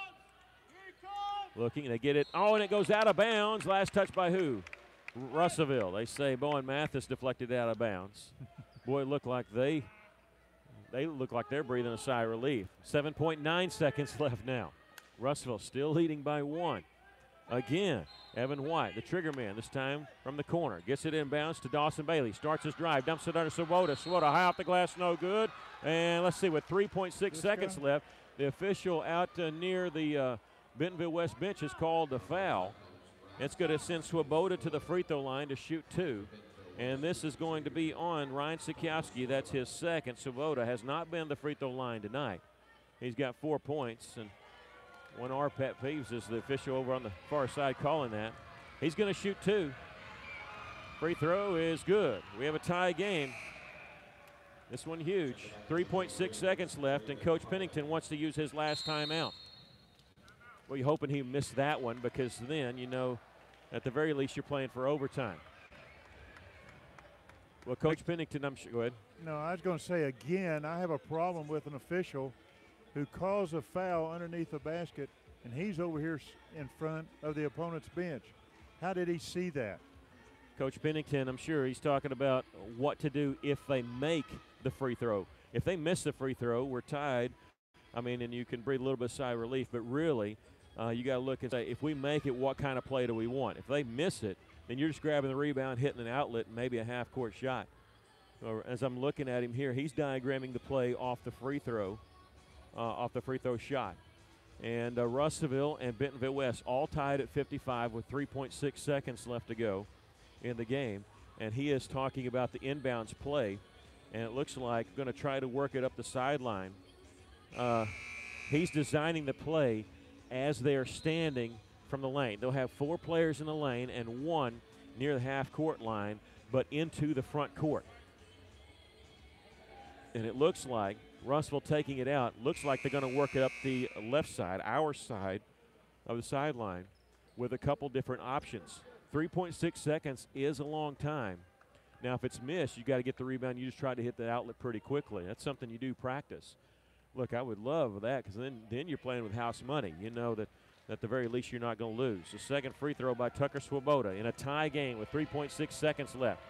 Looking, they get it. Oh, and it goes out of bounds. Last touch by who? Russellville. They say Bowen Mathis deflected out of bounds. Boy, look like they look like they're breathing a sigh of relief. 7.9 seconds left now. Russellville still leading by 1. Again, Evan White, the trigger man, this time from the corner. Gets it inbounds to Dawson Bailey. Starts his drive, dumps it under Swoboda. Swoboda high off the glass, no good. And let's see, with 3.6 seconds left, the official out near the Bentonville West bench has called the foul. It's going to send Swoboda to the free throw line to shoot 2. And this is going to be on Ryan Sikowski. That's his second. Swoboda has not been the free throw line tonight. He's got 4 points. And one of our pet peeves is the official over on the far side calling that. He's going to shoot 2. Free throw is good. We have a tie game. This one huge. 3.6 seconds left, and Coach Pennington wants to use his last timeout. Well, you're hoping he missed that one, because then, you know, at the very least, you're playing for overtime. Well, Coach Pennington, I'm sure. Go ahead. No, I was going to say again, I have a problem with an official who calls a foul underneath the basket, and he's over here in front of the opponent's bench. How did he see that? Coach Pennington, I'm sure he's talking about what to do if they make the free throw. If they miss the free throw, we're tied. I mean, and you can breathe a little bit of sigh of relief, but really, you got to look and say, if we make it, what kind of play do we want? If they miss it, then you're just grabbing the rebound, hitting an outlet, and maybe a half-court shot. As I'm looking at him here, he's diagramming the play off the free throw shot. And Russellville and Bentonville West all tied at 55 with 3.6 seconds left to go in the game. And he is talking about the inbounds play, and it looks like going to try to work it up the sideline. He's designing the play as they are standing from the lane. They'll have 4 players in the lane and 1 near the half-court line, but into the front court. And it looks like Russellville taking it out. Looks like they're going to work it up the left side, our side of the sideline, with a couple different options. 3.6 seconds is a long time. Now, if it's missed, you got to get the rebound. You just try to hit the outlet pretty quickly. That's something you do practice. Look, I would love that, because then you're playing with house money. You know that at the very least you're not going to lose. The second free throw by Tucker Swoboda in a tie game with 3.6 seconds left.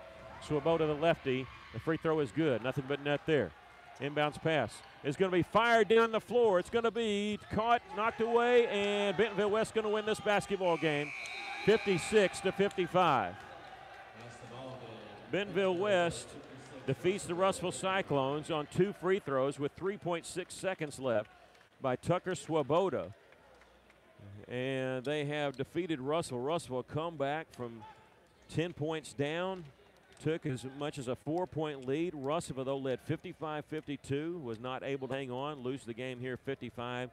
Swoboda, the lefty, the free throw is good. Nothing but net there. Inbounds pass is going to be fired down the floor. It's going to be caught, knocked away, and Bentonville West going to win this basketball game 56-55. Bentonville West defeats the Russellville Cyclones on 2 free throws with 3.6 seconds left by Tucker Swoboda. And they have defeated Russellville. Russellville come back from 10 points down, took as much as a 4-point lead. Russellville, though, led 55-52, was not able to hang on, lose the game here 56-55.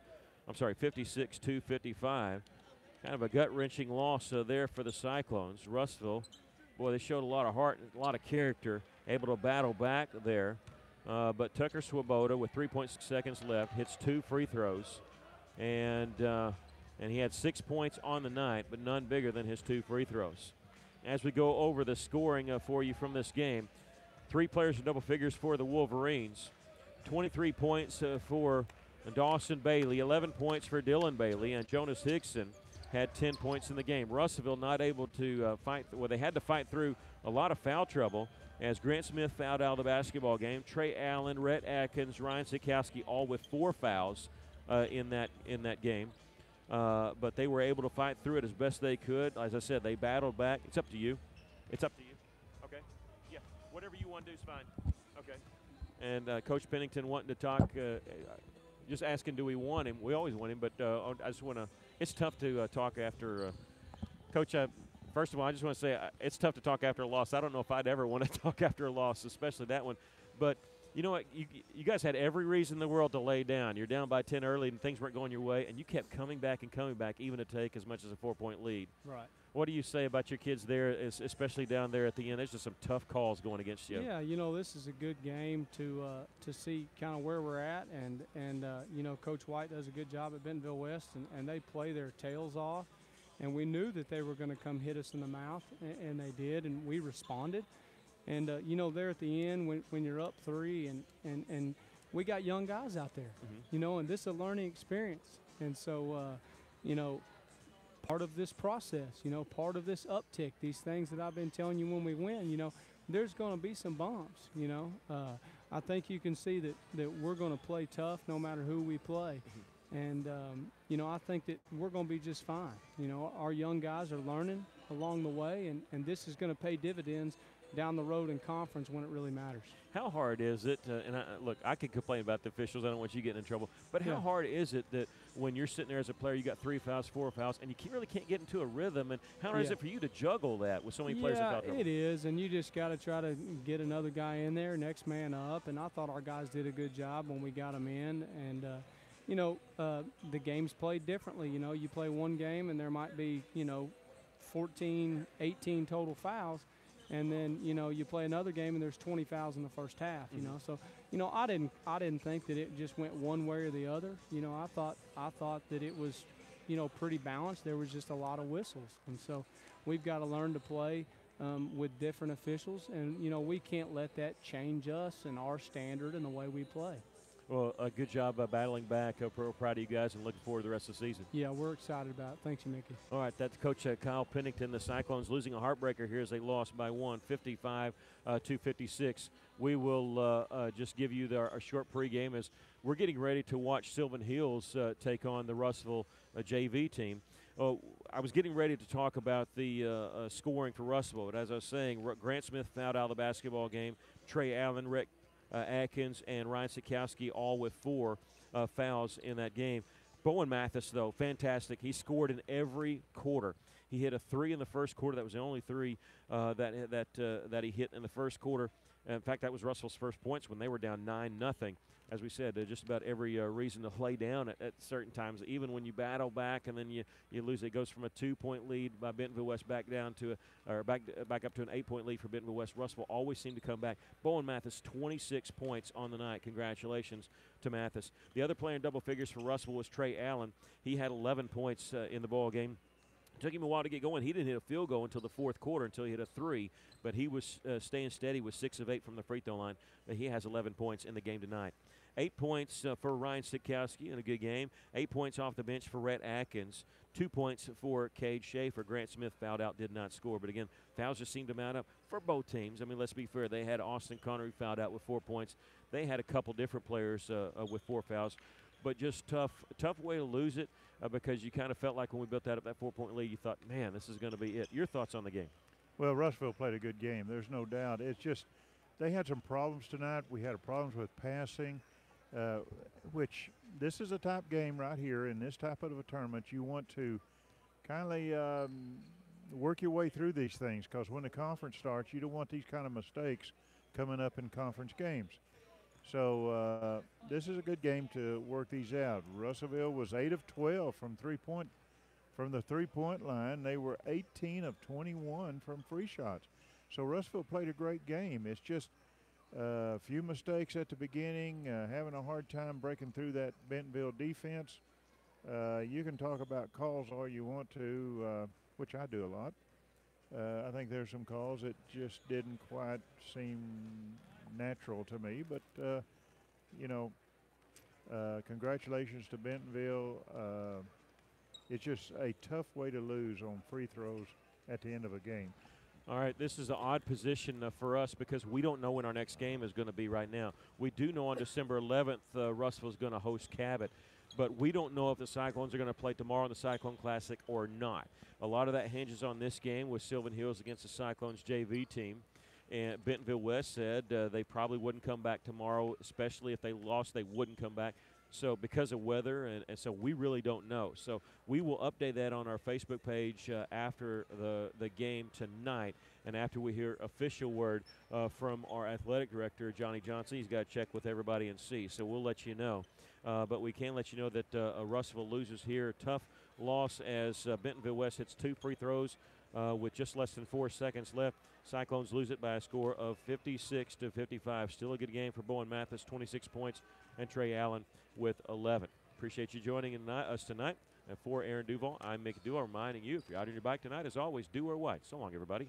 Kind of a gut-wrenching loss there for the Cyclones. Russellville, boy, they showed a lot of heart and a lot of character, able to battle back there. But Tucker Swoboda, with 3.6 seconds left, hits 2 free throws. And he had 6 points on the night, but none bigger than his 2 free throws. As we go over the scoring for you from this game, 3 players in double figures for the Wolverines. 23 points for Dawson Bailey, 11 points for Dylan Bailey, and Jonas Hickson had 10 points in the game. Russellville not able to fight. Well, they had to fight through a lot of foul trouble as Grant Smith fouled out of the basketball game. Trey Allen, Rhett Atkins, Ryan Sikowski, all with 4 fouls in that game. But they were able to fight through it as best they could. As I said, they battled back. It's up to you. It's up to you. Okay? Yeah. Whatever you want to do is fine. Okay. And Coach Pennington wanting to talk, just asking, do we want him? We always want him, but I just want to – it's tough to talk after Coach, first of all, I just want to say it's tough to talk after a loss. I don't know if I'd ever want to talk after a loss, especially that one. But you know what? You guys had every reason in the world to lay down. You're down by 10 early and things weren't going your way, and you kept coming back, even to take as much as a 4-point lead. Right. What do you say about your kids there, especially down there at the end? There's just some tough calls going against you. Yeah, this is a good game to see kind of where we're at, and Coach White does a good job at Bentonville West, and they play their tails off. And we knew that they were going to come hit us in the mouth, and they did, and we responded. And, there at the end when you're up 3 and we got young guys out there, and this is a learning experience. And so, part of this process, part of this uptick, these things that I've been telling you when we win, there's going to be some bumps, I think you can see that we're going to play tough no matter who we play. And, I think that we're going to be just fine. Our young guys are learning along the way, and this is going to pay dividends down the road in conference when it really matters. How hard is it, look, I could complain about the officials. I don't want you getting in trouble. But how hard is it that when you're sitting there as a player, you got 3 fouls, 4 fouls, and you really can't get into a rhythm? And how hard is it for you to juggle that with so many players in foul trouble? Yeah, it is, and you just got to try to get another guy in there, next man up. And I thought our guys did a good job when we got them in. And, the game's played differently. You play one game and there might be, 14, 18 total fouls. And then, you play another game and there's 20 fouls in the first half, So, I didn't think that it just went one way or the other. I thought that it was, pretty balanced. There was just a lot of whistles. And so we've got to learn to play with different officials. And, we can't let that change us and our standard and the way we play. Well, a good job battling back. We're proud of you guys and looking forward to the rest of the season. Yeah, we're excited about it. Thanks, Mickey. All right, that's Coach Kyle Pennington. The Cyclones losing a heartbreaker here as they lost by 1, 55-56. We will just give you our short pregame as we're getting ready to watch Sylvan Hills take on the Russellville JV team. I was getting ready to talk about the scoring for Russellville, but as I was saying, Grant Smith fouled out of the basketball game. Trey Allen, Rick Atkins, and Ryan Sikowski all with 4 fouls in that game. Bowen Mathis, though, fantastic. He scored in every quarter. He hit a 3 in the first quarter. That was the only 3 that he hit in the first quarter. In fact, that was Russell's first points when they were down 9-0. As we said, just about every reason to lay down at certain times, even when you battle back and then you lose. It goes from a 2-point lead by Bentonville West back down to back up to an 8-point lead for Bentonville West. Russellville always seem to come back. Bowen Mathis, 26 points on the night. Congratulations to Mathis. The other player in double figures for Russellville was Trey Allen. He had 11 points in the ball game. It took him a while to get going. He didn't hit a field goal until the fourth quarter until he hit a 3, but he was staying steady with 6 of 8 from the free throw line. But he has 11 points in the game tonight. 8 points for Ryan Sikowski in a good game. 8 points off the bench for Rhett Atkins. 2 points for Cade Schaefer. Grant Smith fouled out, did not score. But again, fouls just seemed to mount up for both teams. I mean, let's be fair. They had Austin Connery fouled out with 4 points. They had a couple different players with 4 fouls. But just tough way to lose it because you kind of felt like when we built that up, that 4-point lead, you thought, man, this is going to be it. Your thoughts on the game? Well, Russellville played a good game. There's no doubt. It's just they had some problems tonight. We had problems with passing, which this is a top game right here in this type of a tournament. You want to kindly work your way through these things because when the conference starts, you don't want these kind of mistakes coming up in conference games. So this is a good game to work these out. Russellville was 8 of 12 from the three-point line. They were 18 of 21 from free shots. So Russellville played a great game. It's just a few mistakes at the beginning, having a hard time breaking through that Bentonville defense. You can talk about calls all you want to, which I do a lot. I think there's some calls that just didn't quite seem natural to me, but congratulations to Bentonville. It's just a tough way to lose on free throws at the end of a game. All right, this is an odd position for us because we don't know when our next game is going to be right now. We do know on December 11th, Russellville is going to host Cabot, but we don't know if the Cyclones are going to play tomorrow in the Cyclone Classic or not. A lot of that hinges on this game with Sylvan Hills against the Cyclones JV team. And Bentonville West said they probably wouldn't come back tomorrow, especially if they lost, they wouldn't come back. So because of weather, and so we really don't know. So we will update that on our Facebook page after the game tonight and after we hear official word from our athletic director, Johnny Johnson. He's got to check with everybody and see. So we'll let you know. But we can let you know that Russellville loses here. Tough loss as Bentonville West hits 2 free throws with just less than 4 seconds left. Cyclones lose it by a score of 56-55. Still a good game for Bowen Mathis, 26 points, and Trey Allen with 11. Appreciate you joining us tonight. And for Aaron Duval, I'm Mick Duval, reminding you, if you're out on your bike tonight, as always, do wear white. So long, everybody.